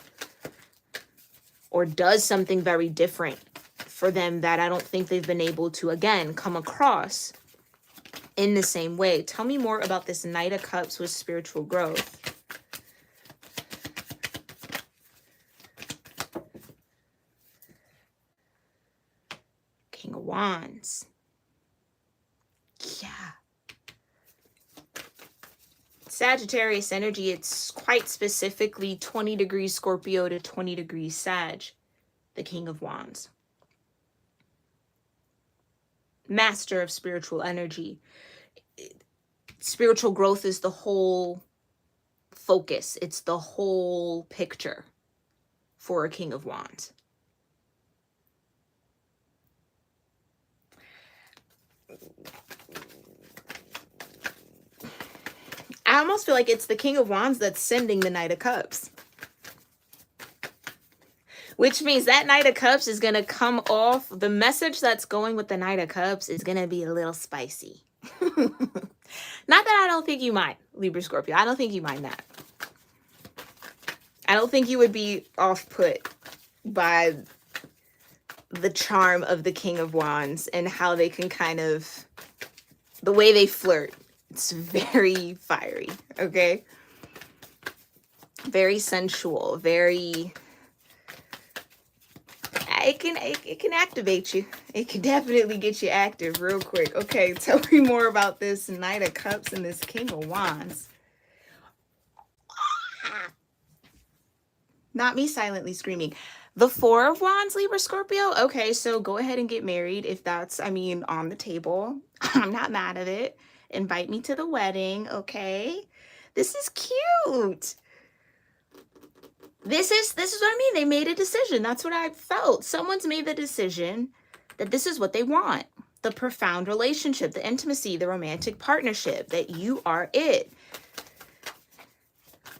S1: or does something very different for them that I don't think they've been able to, again, come across in the same way. Tell me more about this Knight of Cups with spiritual growth. King of Wands. Yeah. Sagittarius energy, it's quite specifically 20 degrees Scorpio to 20 degrees Sag, the King of Wands. Master of spiritual energy. Spiritual growth is the whole focus. It's the whole picture for a King of Wands. I almost feel like it's the King of Wands that's sending the Knight of Cups. Which means that Knight of Cups is going to come off. The message that's going with the Knight of Cups is going to be a little spicy. Not that I don't think you mind, Libra Scorpio. I don't think you mind that. I don't think you would be off-put by the charm of the King of Wands and how they can kind of, the way they flirt. It's very fiery, okay? Very sensual, very, it can activate you. It can definitely get you active real quick. Okay, tell me more about this Knight of Cups and this King of Wands. Not me silently screaming. The Four of Wands, Libra Scorpio. Okay, so go ahead and get married if that's, I mean, on the table. I'm not mad at it. Invite me to the wedding, okay? This is cute. This is what I mean. They made a decision. That's what I felt. Someone's made the decision that this is what they want. The profound relationship, the intimacy, the romantic partnership, that you are it.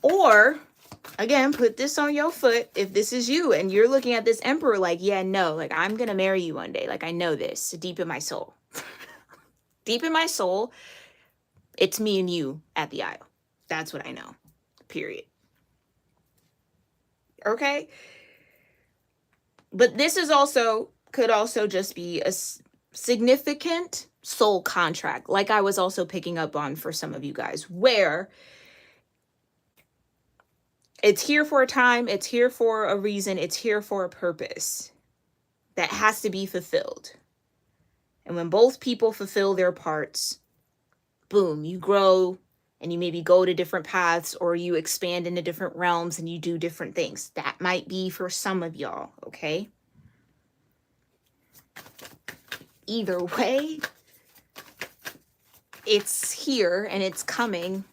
S1: Or, again, put this on your foot if this is you and you're looking at this emperor like, yeah, no, like I'm going to marry you one day. Like I know this deep in my soul. Deep in my soul, it's me and you at the aisle. That's what I know. Period. Okay? But this is also, could also just be a significant soul contract, like I was also picking up on for some of you guys, where it's here for a time, it's here for a reason, it's here for a purpose that has to be fulfilled. And when both people fulfill their parts, boom, you grow and you maybe go to different paths, or you expand into different realms and you do different things. That might be for some of y'all, okay? Either way, it's here and it's coming.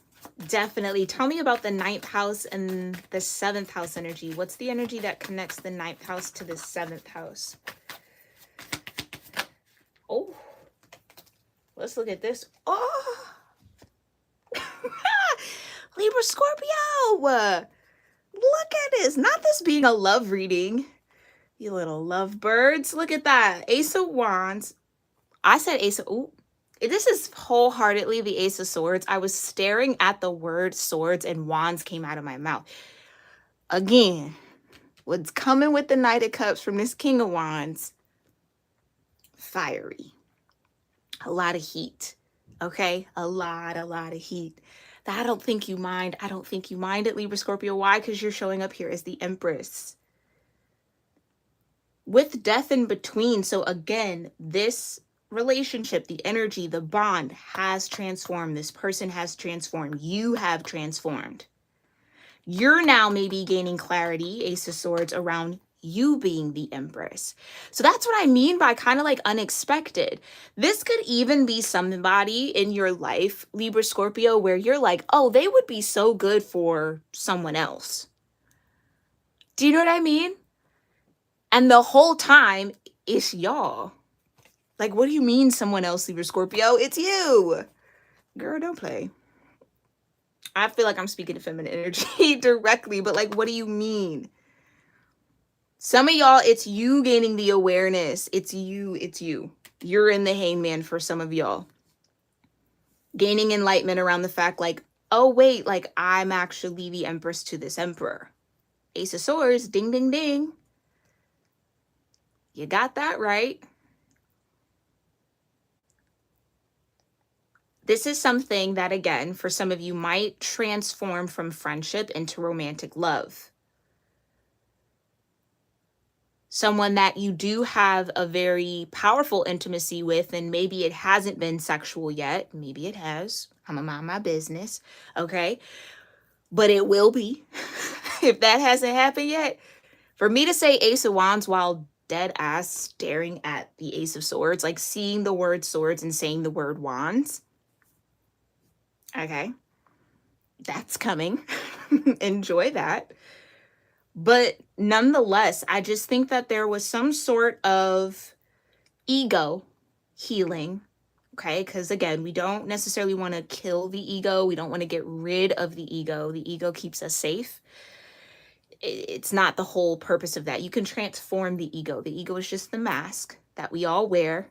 S1: Definitely. Tell me about the 9th house and the 7th house energy. What's the energy that connects the 9th house to the 7th house? Oh, let's look at this. Oh, Libra Scorpio. Look at this. Not this being a love reading. You little lovebirds. Look at that. Ace of Wands. I said Ace of... Ooh. This is wholeheartedly the Ace of Swords. I was staring at the word swords and wands came out of my mouth. Again, what's coming with the Knight of Cups from this King of Wands? Fiery. A lot of heat. Okay? A lot of heat. I don't think you mind. I don't think you mind it, Libra Scorpio. Why? Because you're showing up here as the Empress with death in between. So again, this relationship, the energy, the bond has transformed. This person has transformed. You have transformed. You're now maybe gaining clarity, Ace of Swords, around you being the Empress. So that's what I mean by kind of like unexpected. This could even be somebody in your life, Libra Scorpio, where you're like, oh, they would be so good for someone else. Do you know what I mean? And the whole time, it's y'all. Like, what do you mean someone else, Libra Scorpio? It's you. Girl, don't play. I feel like I'm speaking to feminine energy directly, but like, what do you mean? Some of y'all, it's you gaining the awareness. It's you. It's you. You're in the hangman for some of y'all. Gaining enlightenment around the fact like, oh, wait, like I'm actually the Empress to this Emperor. Ace of Swords, ding, ding, ding. You got that right. This is something that, again, for some of you might transform from friendship into romantic love. Someone that you do have a very powerful intimacy with, and maybe it hasn't been sexual yet. Maybe it has. I'm gonna mind my business, okay? But it will be. If that hasn't happened yet, for me to say Ace of Wands while dead ass staring at the Ace of Swords, like seeing the word swords and saying the word wands, okay, that's coming. Enjoy that. But nonetheless, I just think that there was some sort of ego healing, okay? Because again, we don't necessarily want to kill the ego. We don't want to get rid of the ego. The ego keeps us safe. It's not the whole purpose of that. You can transform the ego. The ego is just the mask that we all wear,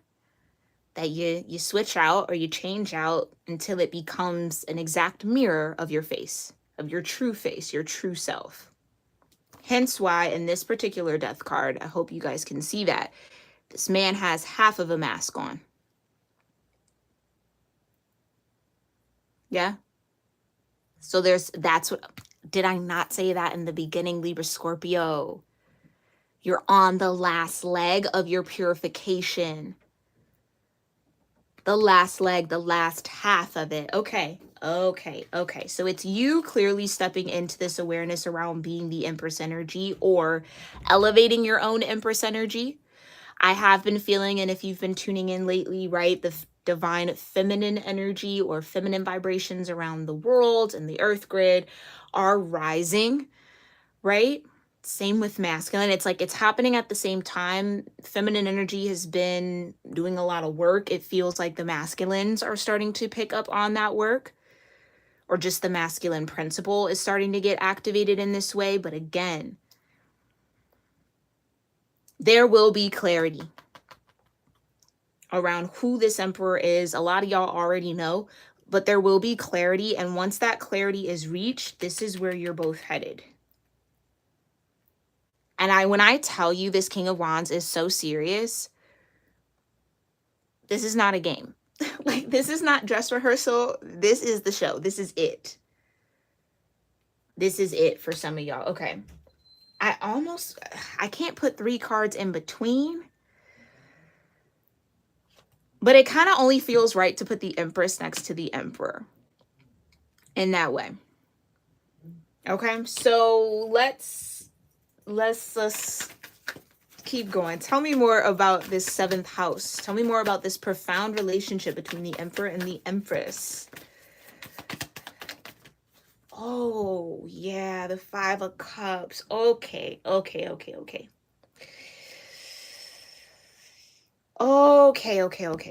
S1: that you switch out or you change out until it becomes an exact mirror of your face, of your true face, your true self. Hence why in this particular death card, I hope you guys can see that, this man has half of a mask on. Yeah? So that's what, did I not say that in the beginning, Libra Scorpio? You're on the last leg of your purification. The last leg, the last half of it. Okay. So it's you clearly stepping into this awareness around being the Empress energy or elevating your own Empress energy. I have been feeling, and if you've been tuning in lately, right, the divine feminine energy or feminine vibrations around the world and the earth grid are rising, right? Same with masculine. It's like it's happening at the same time. Feminine energy has been doing a lot of work. It feels like the masculines are starting to pick up on that work, or just the masculine principle is starting to get activated in this way. But again, there will be clarity around who this emperor is. A lot of y'all already know, but there will be clarity. And once that clarity is reached, this is where you're both headed. And when I tell you this King of Wands is so serious, this is not a game. Like, this is not dress rehearsal. This is the show. This is it. This is it for some of y'all. Okay. I can't put 3 cards in between, but it kind of only feels right to put the Empress next to the Emperor in that way. Okay. So let's keep going. Tell me more about this 7th house. Tell me more about this profound relationship between the Emperor and the Empress. Oh, yeah, the 5 of Cups. Okay.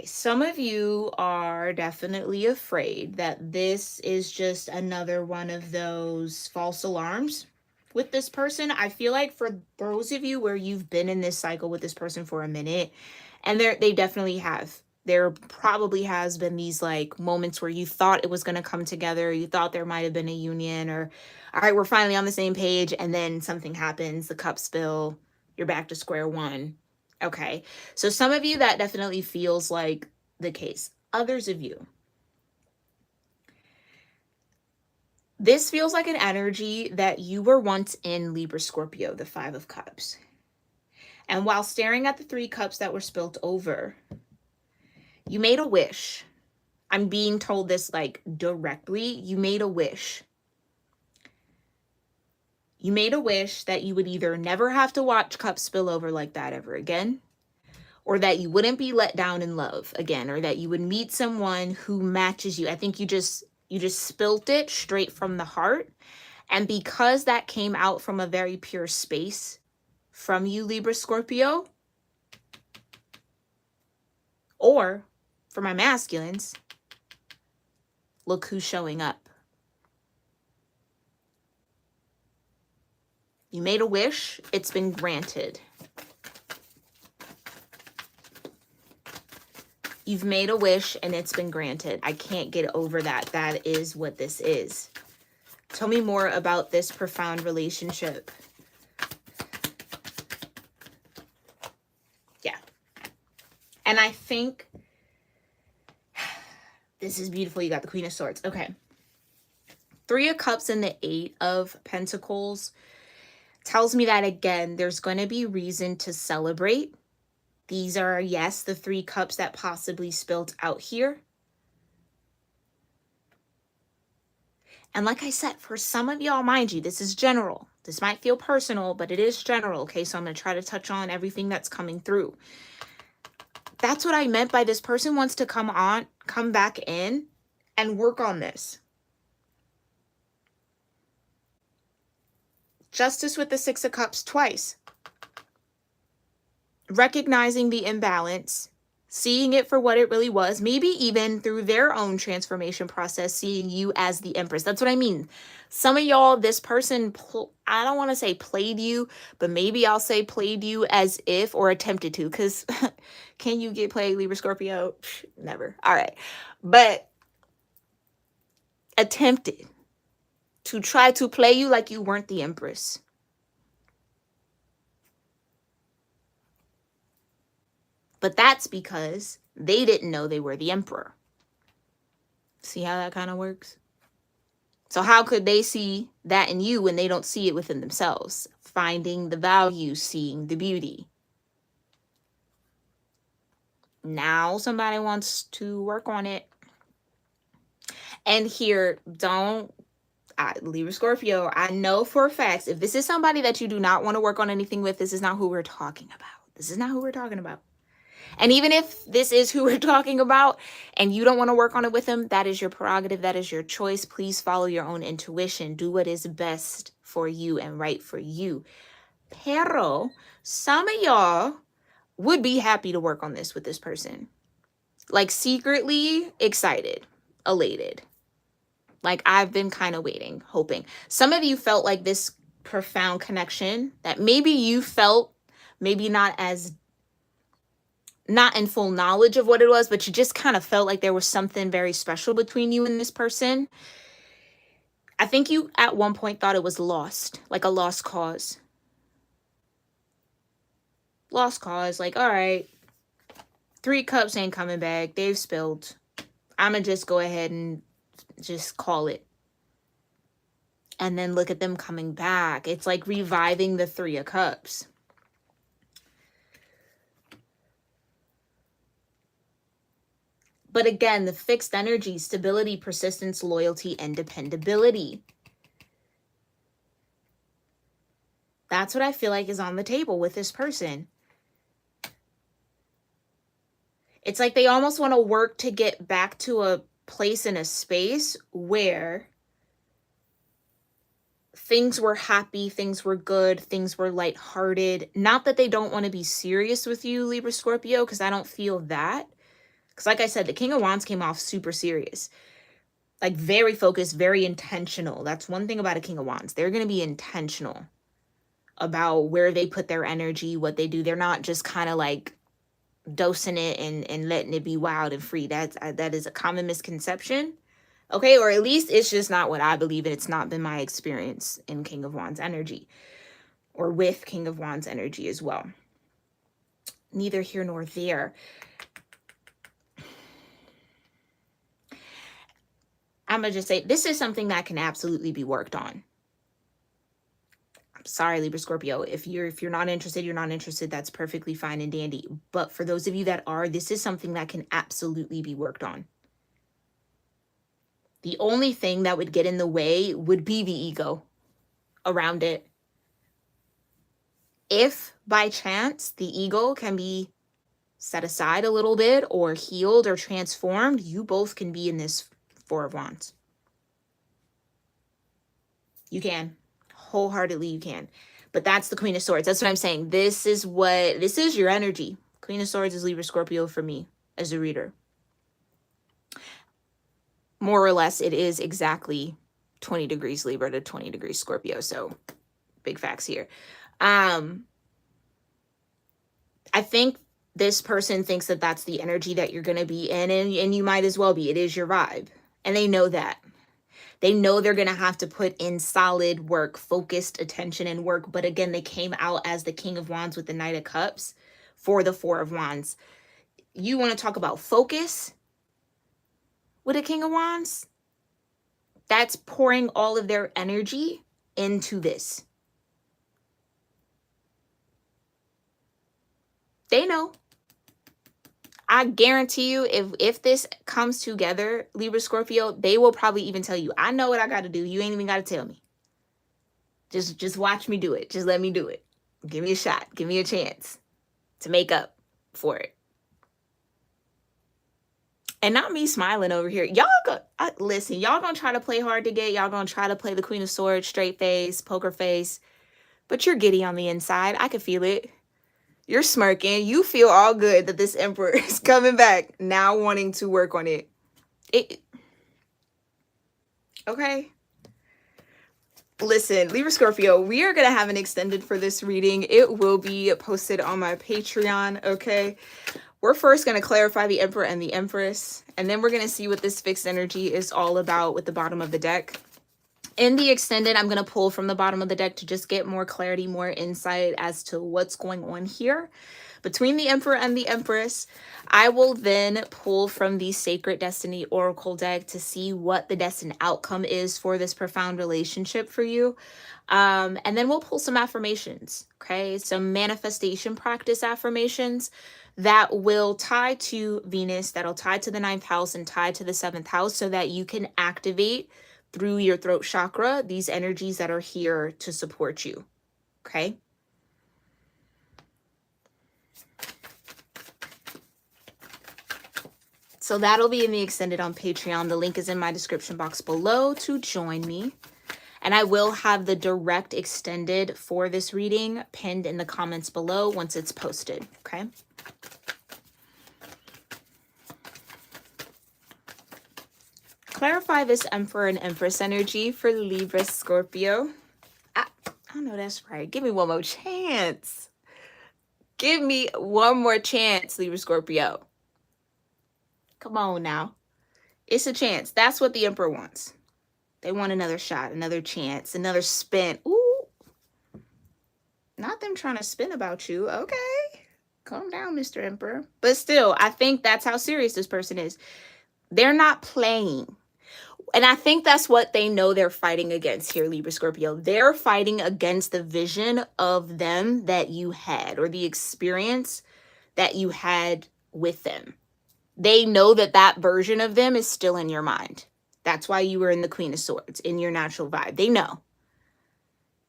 S1: Some of you are definitely afraid that this is just another one of those false alarms with this person. I feel like for those of you where you've been in this cycle with this person for a minute, and they definitely have. There probably has been these like moments where you thought it was going to come together. You thought there might have been a union, or, all right, we're finally on the same page. And then something happens, the cups spill, you're back to square one. Okay. So some of you, that definitely feels like the case. Others of you, This feels like an energy that you were once in Libra-Scorpio, the 5 of Cups. And while staring at the 3 cups that were spilt over, you made a wish. I'm being told this like directly. You made a wish. You made a wish that you would either never have to watch cups spill over like that ever again, or that you wouldn't be let down in love again, or that you would meet someone who matches you. I think you just spilt it straight from the heart. And because that came out from a very pure space from you, Libra Scorpio, or for my masculines, look who's showing up. You made a wish, it's been granted. You've made a wish and it's been granted. I can't get over that. That is what this is. Tell me more about this profound relationship. Yeah. And I think this is beautiful. You got the Queen of Swords. Okay. 3 of Cups and the 8 of Pentacles tells me that, again, there's going to be reason to celebrate. These are, yes, the 3 cups that possibly spilled out here. And like I said, for some of y'all, mind you, this is general. This might feel personal, but it is general, okay? So I'm going to try to touch on everything that's coming through. That's what I meant by this person wants to come back in and work on this. Justice with the 6 of Cups twice. Recognizing the imbalance, seeing it for what it really was, maybe even through their own transformation process, seeing you as the Empress. That's what I mean. Some of y'all, this person, I don't want to say played you, but maybe I'll say played you as if, or attempted to, because can you get played, Libra Scorpio? Never. All right. But attempted to try to play you like you weren't the Empress. But that's because they didn't know they were the Emperor. See how that kind of works? So how could they see that in you when they don't see it within themselves? Finding the value, seeing the beauty. Now somebody wants to work on it. And here, Libra Scorpio, I know for a fact, if this is somebody that you do not want to work on anything with, this is not who we're talking about. This is not who we're talking about. And even if this is who we're talking about and you don't want to work on it with them, that is your prerogative. That is your choice. Please follow your own intuition. Do what is best for you and right for you. Pero some of y'all would be happy to work on this with this person. Like secretly excited, elated. Like I've been kind of waiting, hoping. Some of you felt like this profound connection that maybe you felt, maybe not in full knowledge of what it was, but you just kind of felt like there was something very special between you and this person. I think you at one point thought it was lost, like a lost cause. Lost cause, like, all right, 3 cups ain't coming back. They've spilled. I'm going to just go ahead and just call it. And then look at them coming back. It's like reviving the 3 of Cups. But again, the fixed energy, stability, persistence, loyalty, and dependability. That's what I feel like is on the table with this person. It's like they almost want to work to get back to a place in a space where things were happy, things were good, things were lighthearted. Not that they don't want to be serious with you, Libra Scorpio, because I don't feel that. Because like I said, the King of Wands came off super serious. Like very focused, very intentional. That's one thing about a King of Wands. They're going to be intentional about where they put their energy, what they do. They're not just kind of like dosing it and letting it be wild and free. That is a common misconception. Okay, or at least it's just not what I believe, and it's not been my experience in King of Wands energy or with King of Wands energy as well. Neither here nor there. I'm going to just say this is something that can absolutely be worked on. I'm sorry, Libra Scorpio. If you're not interested, you're not interested. That's perfectly fine and dandy. But for those of you that are, this is something that can absolutely be worked on. The only thing that would get in the way would be the ego around it. If by chance the ego can be set aside a little bit or healed or transformed, you both can be in this Four of Wands. You can. Wholeheartedly you can. But that's the Queen of Swords. That's what I'm saying. This is your energy. Queen of Swords is Libra Scorpio for me as a reader. More or less, it is exactly 20 degrees Libra to 20 degrees Scorpio. So big facts here. I think this person thinks that that's the energy that you're going to be in, and you might as well be. It is your vibe. And they know that. They know they're going to have to put in solid work, focused attention and work. But again, they came out as the King of Wands with the Knight of Cups for the Four of Wands. You want to talk about focus with a King of Wands? That's pouring all of their energy into this. They know. I guarantee you, if this comes together, Libra Scorpio, they will probably even tell you, I know what I got to do. You ain't even got to tell me. Just watch me do it. Just let me do it. Give me a shot. Give me a chance to make up for it. And not me smiling over here. Y'all listen, y'all gonna try to play hard to get. Y'all gonna try to play the Queen of Swords, straight face, poker face. But you're giddy on the inside. I can feel it. You're smirking. You feel all good that this Emperor is coming back now, wanting to work on it. Okay. Listen, Libra Scorpio, we are going to have an extended for this reading. It will be posted on my Patreon, okay? We're first going to clarify the Emperor and the Empress, and then we're going to see what this fixed energy is all about with the bottom of the deck. In the extended, I'm going to pull from the bottom of the deck to just get more clarity, more insight as to what's going on here. Between the Emperor and the Empress, I will then pull from the Sacred Destiny Oracle deck to see what the destined outcome is for this profound relationship for you. And then we'll pull some affirmations, okay? Some manifestation practice affirmations that will tie to Venus, that'll tie to the 9th house and tie to the 7th house so that you can activate through your throat chakra these energies that are here to support you, okay? So that'll be in the extended on Patreon. The link is in my description box below to join me. And I will have the direct extended for this reading pinned in the comments below once it's posted, okay? Clarify this Emperor and Empress energy for Libra Scorpio. I know that's right. Give me one more chance. Give me one more chance, Libra Scorpio. Come on now. It's a chance. That's what the Emperor wants. They want another shot, another chance, another spin. Ooh. Not them trying to spin about you. Okay. Calm down, Mr. Emperor. But still, I think that's how serious this person is. They're not playing. And I think that's what they know they're fighting against here, Libra Scorpio. They're fighting against the vision of them that you had, or the experience that you had with them. They know that that version of them is still in your mind. That's why you were in the Queen of Swords, in your natural vibe. They know.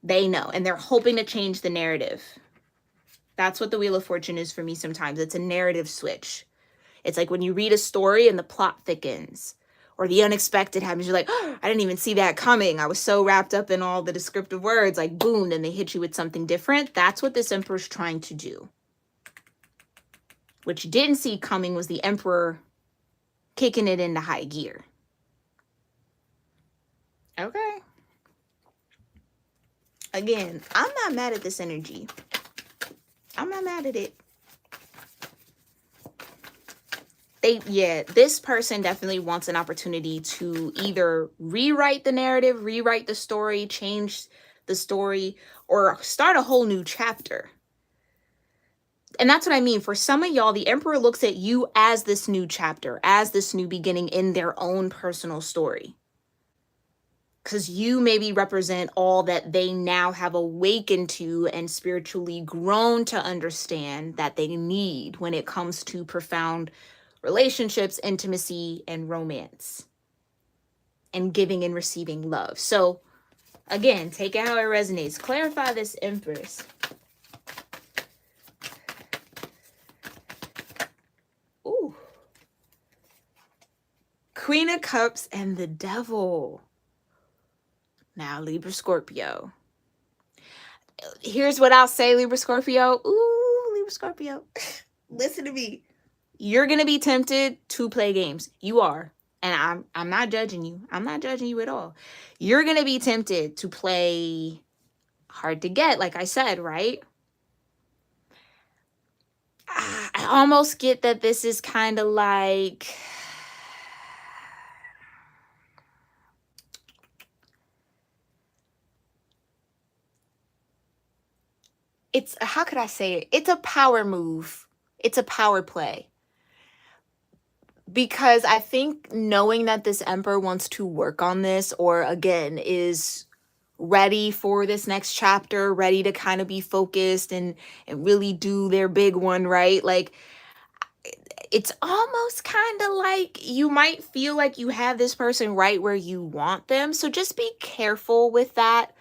S1: They know. And they're hoping to change the narrative. That's what the Wheel of Fortune is for me sometimes. It's a narrative switch. It's like when you read a story and the plot thickens. Or the unexpected happens. You're like, oh, I didn't even see that coming. I was so wrapped up in all the descriptive words. Like, boom, and they hit you with something different. That's what this Emperor's trying to do. What you didn't see coming was the Emperor kicking it into high gear. Okay. Again, I'm not mad at this energy. I'm not mad at it. This person definitely wants an opportunity to either rewrite the narrative, rewrite the story, change the story, or start a whole new chapter. And that's what I mean. For some of y'all, the Emperor looks at you as this new chapter, as this new beginning in their own personal story. because you maybe represent all that they now have awakened to and spiritually grown to understand that they need when it comes to profound relationships, intimacy, and romance, and giving and receiving love. So again, take it how it resonates. Clarify this Empress. Ooh. Queen of Cups and the Devil. Now, Libra-Scorpio. Here's what I'll say, Libra-Scorpio. Ooh, Libra-Scorpio. Listen to me. You're going to be tempted to play games. You are. And I'm not judging you. I'm not judging you at all. You're going to be tempted to play hard to get, like I said, right? I almost get that this is kind of like... it's, how could I say it? It's a power move. It's a power play. Because I think knowing that this Emperor wants to work on this, or again, is ready for this next chapter, ready to kind of be focused and really do their big one, right? Like, it's almost kind of like you might feel like you have this person right where you want them. So just be careful with that.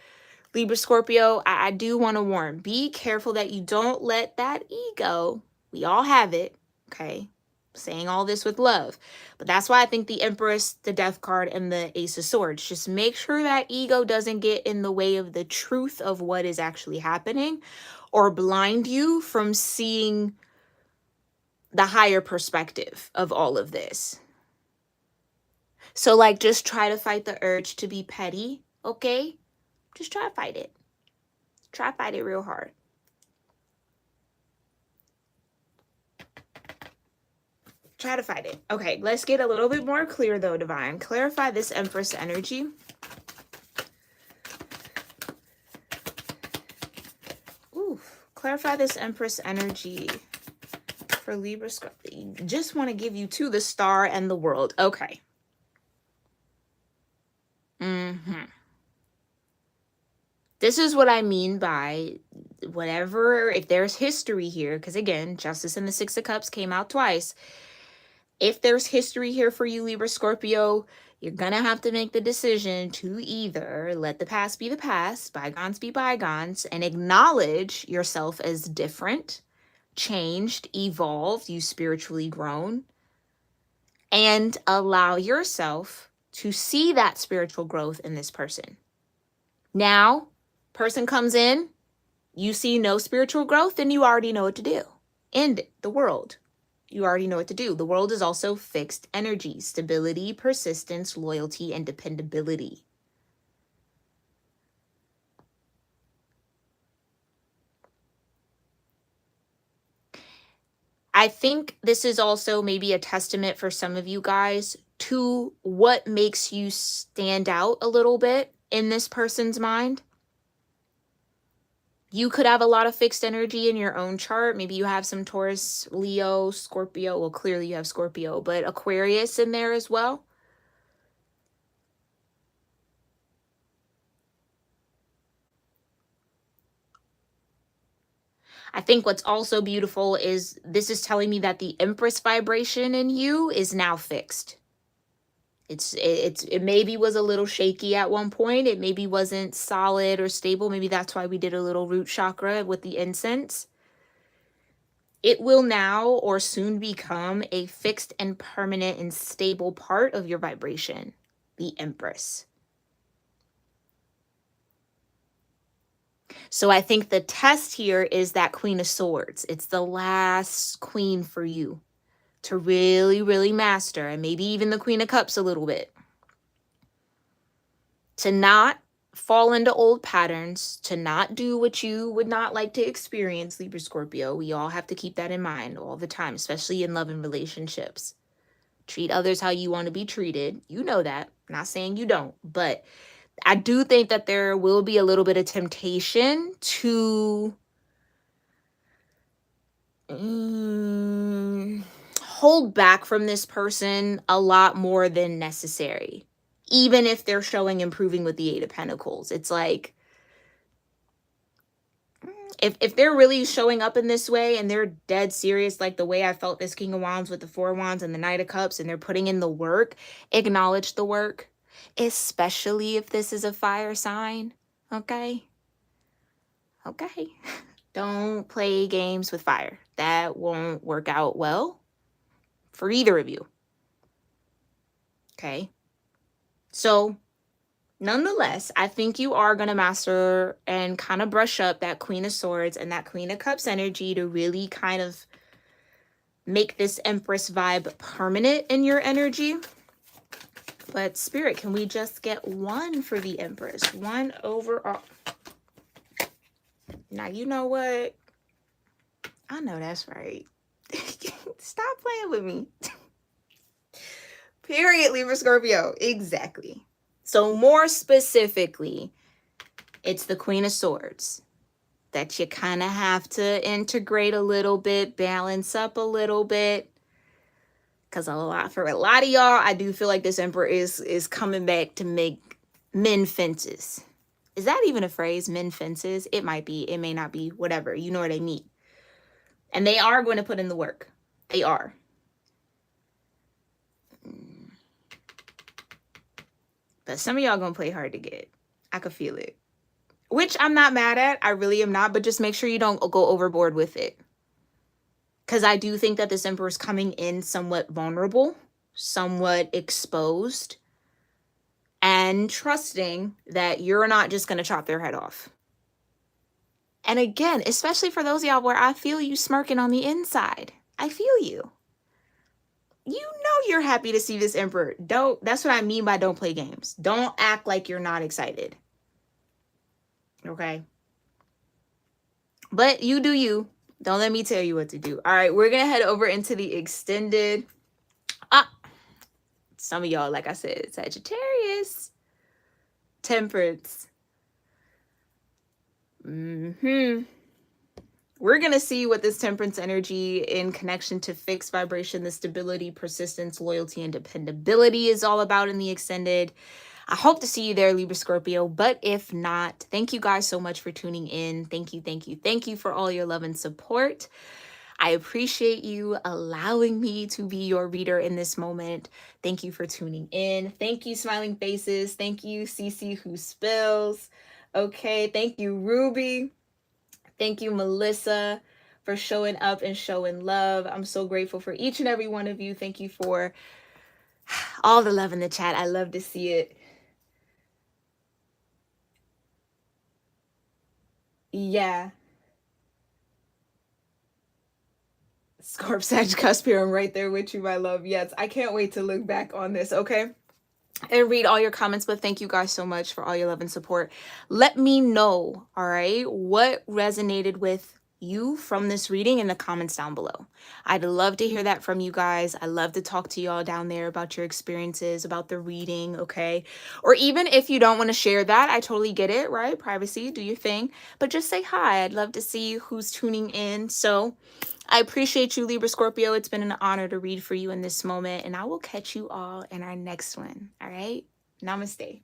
S1: Libra Scorpio, I do want to warn, be careful that you don't let that ego, we all have it, okay? Saying all this with love. But that's why I think the Empress, the Death card, and the Ace of Swords, just make sure that ego doesn't get in the way of the truth of what is actually happening or blind you from seeing the higher perspective of all of this. So like, just try to fight the urge to be petty, okay? Just try to fight it. Try to fight it real hard. Try to fight it. Okay, let's get a little bit more clear though, Divine. Clarify this Empress energy. Ooh, clarify this Empress energy for Libra. Just want to give you to the Star and the World. Okay. This is what I mean by whatever, if there's history here, because again, Justice and the Six of Cups came out twice. If there's history here for you, Libra Scorpio, you're going to have to make the decision to either let the past be the past, bygones be bygones, and acknowledge yourself as different, changed, evolved, you spiritually grown, and allow yourself to see that spiritual growth in this person. Now, person comes in, you see no spiritual growth, then you already know what to do. End the world. You already know what to do. The world is also fixed energy, stability, persistence, loyalty, and dependability. I think this is also maybe a testament for some of you guys to what makes you stand out a little bit in this person's mind. You could have a lot of fixed energy in your own chart. Maybe you have some Taurus, Leo, Scorpio. Well, clearly you have Scorpio, but Aquarius in there as well. I think what's also beautiful is this is telling me that the Empress vibration in you is now fixed. It maybe was a little shaky at one point. It maybe wasn't solid or stable. Maybe that's why we did a little root chakra with the incense. It will now or soon become a fixed and permanent and stable part of your vibration, the Empress. So I think the test here is that Queen of Swords. It's the last queen for you to really, really master, and maybe even the Queen of Cups a little bit. To not fall into old patterns, to not do what you would not like to experience, Libra Scorpio. We all have to keep that in mind all the time, especially in love and relationships. Treat others how you want to be treated. You know that. I'm not saying you don't, but I do think that there will be a little bit of temptation to hold back from this person a lot more than necessary. even if they're showing improving with the Eight of Pentacles. It's like, if they're really showing up in this way and they're dead serious, like the way I felt this King of Wands with the Four of Wands and the Knight of Cups, and they're putting in the work, acknowledge the work, especially if this is a fire sign. Okay? Okay. Don't play games with fire. That won't work out well for either of you. Okay? So, nonetheless, I think you are going to master and kind of brush up that Queen of Swords and that Queen of Cups energy to really kind of make this Empress vibe permanent in your energy. But Spirit, can we just get one for the Empress? One overall. Now, you know what? I know that's right. Stop playing with me. Period, Libra Scorpio. Exactly. So more specifically, it's the Queen of Swords that you kind of have to integrate a little bit, balance up a little bit. Because for a lot of y'all, I do feel like this Emperor is coming back to make men fences. Is that even a phrase, men fences? It might be, it may not be, whatever. You know what I mean. And they are going to put in the work. They are. But some of y'all going to play hard to get. I could feel it. Which I'm not mad at. I really am not. But just make sure you don't go overboard with it. Because I do think that this Emperor is coming in somewhat vulnerable, somewhat exposed, and trusting that you're not just going to chop their head off. And again, especially for those of y'all where I feel you smirking on the inside. I feel you. You know you're happy to see this Emperor. That's what I mean by don't play games. Don't act like you're not excited. Okay? But you do you. Don't let me tell you what to do. All right, we're going to head over into the extended. Some of y'all, like I said, Sagittarius. Temperance. We're going to see what this Temperance energy in connection to fixed vibration, the stability, persistence, loyalty, and dependability is all about in the extended. I hope to see you there, Libra Scorpio. But if not, thank you guys so much for tuning in. Thank you, thank you, thank you for all your love and support. I appreciate you allowing me to be your reader in this moment. Thank you for tuning in. Thank you, Smiling Faces. Thank you, Cece Who Spills. Okay, thank you, Ruby. Thank you, Melissa, for showing up and showing love. I'm so grateful for each and every one of you. Thank you for all the love in the chat. I love to see it. Yeah. Scorp Sag Cusp here. I'm right there with you, my love. Yes, I can't wait to look back on this, okay? And read all your comments, but thank you guys so much for all your love and support. Let me know, all right, what resonated with you from this reading in the comments down below. I'd love to hear that from you guys. I love to talk to y'all down there about your experiences, about the reading, okay? Or even if you don't want to share that, I totally get it, right? Privacy, do your thing. But just say hi. I'd love to see who's tuning in. So I appreciate you, Libra Scorpio. It's been an honor to read for you in this moment, and I will catch you all in our next one. All right? Namaste.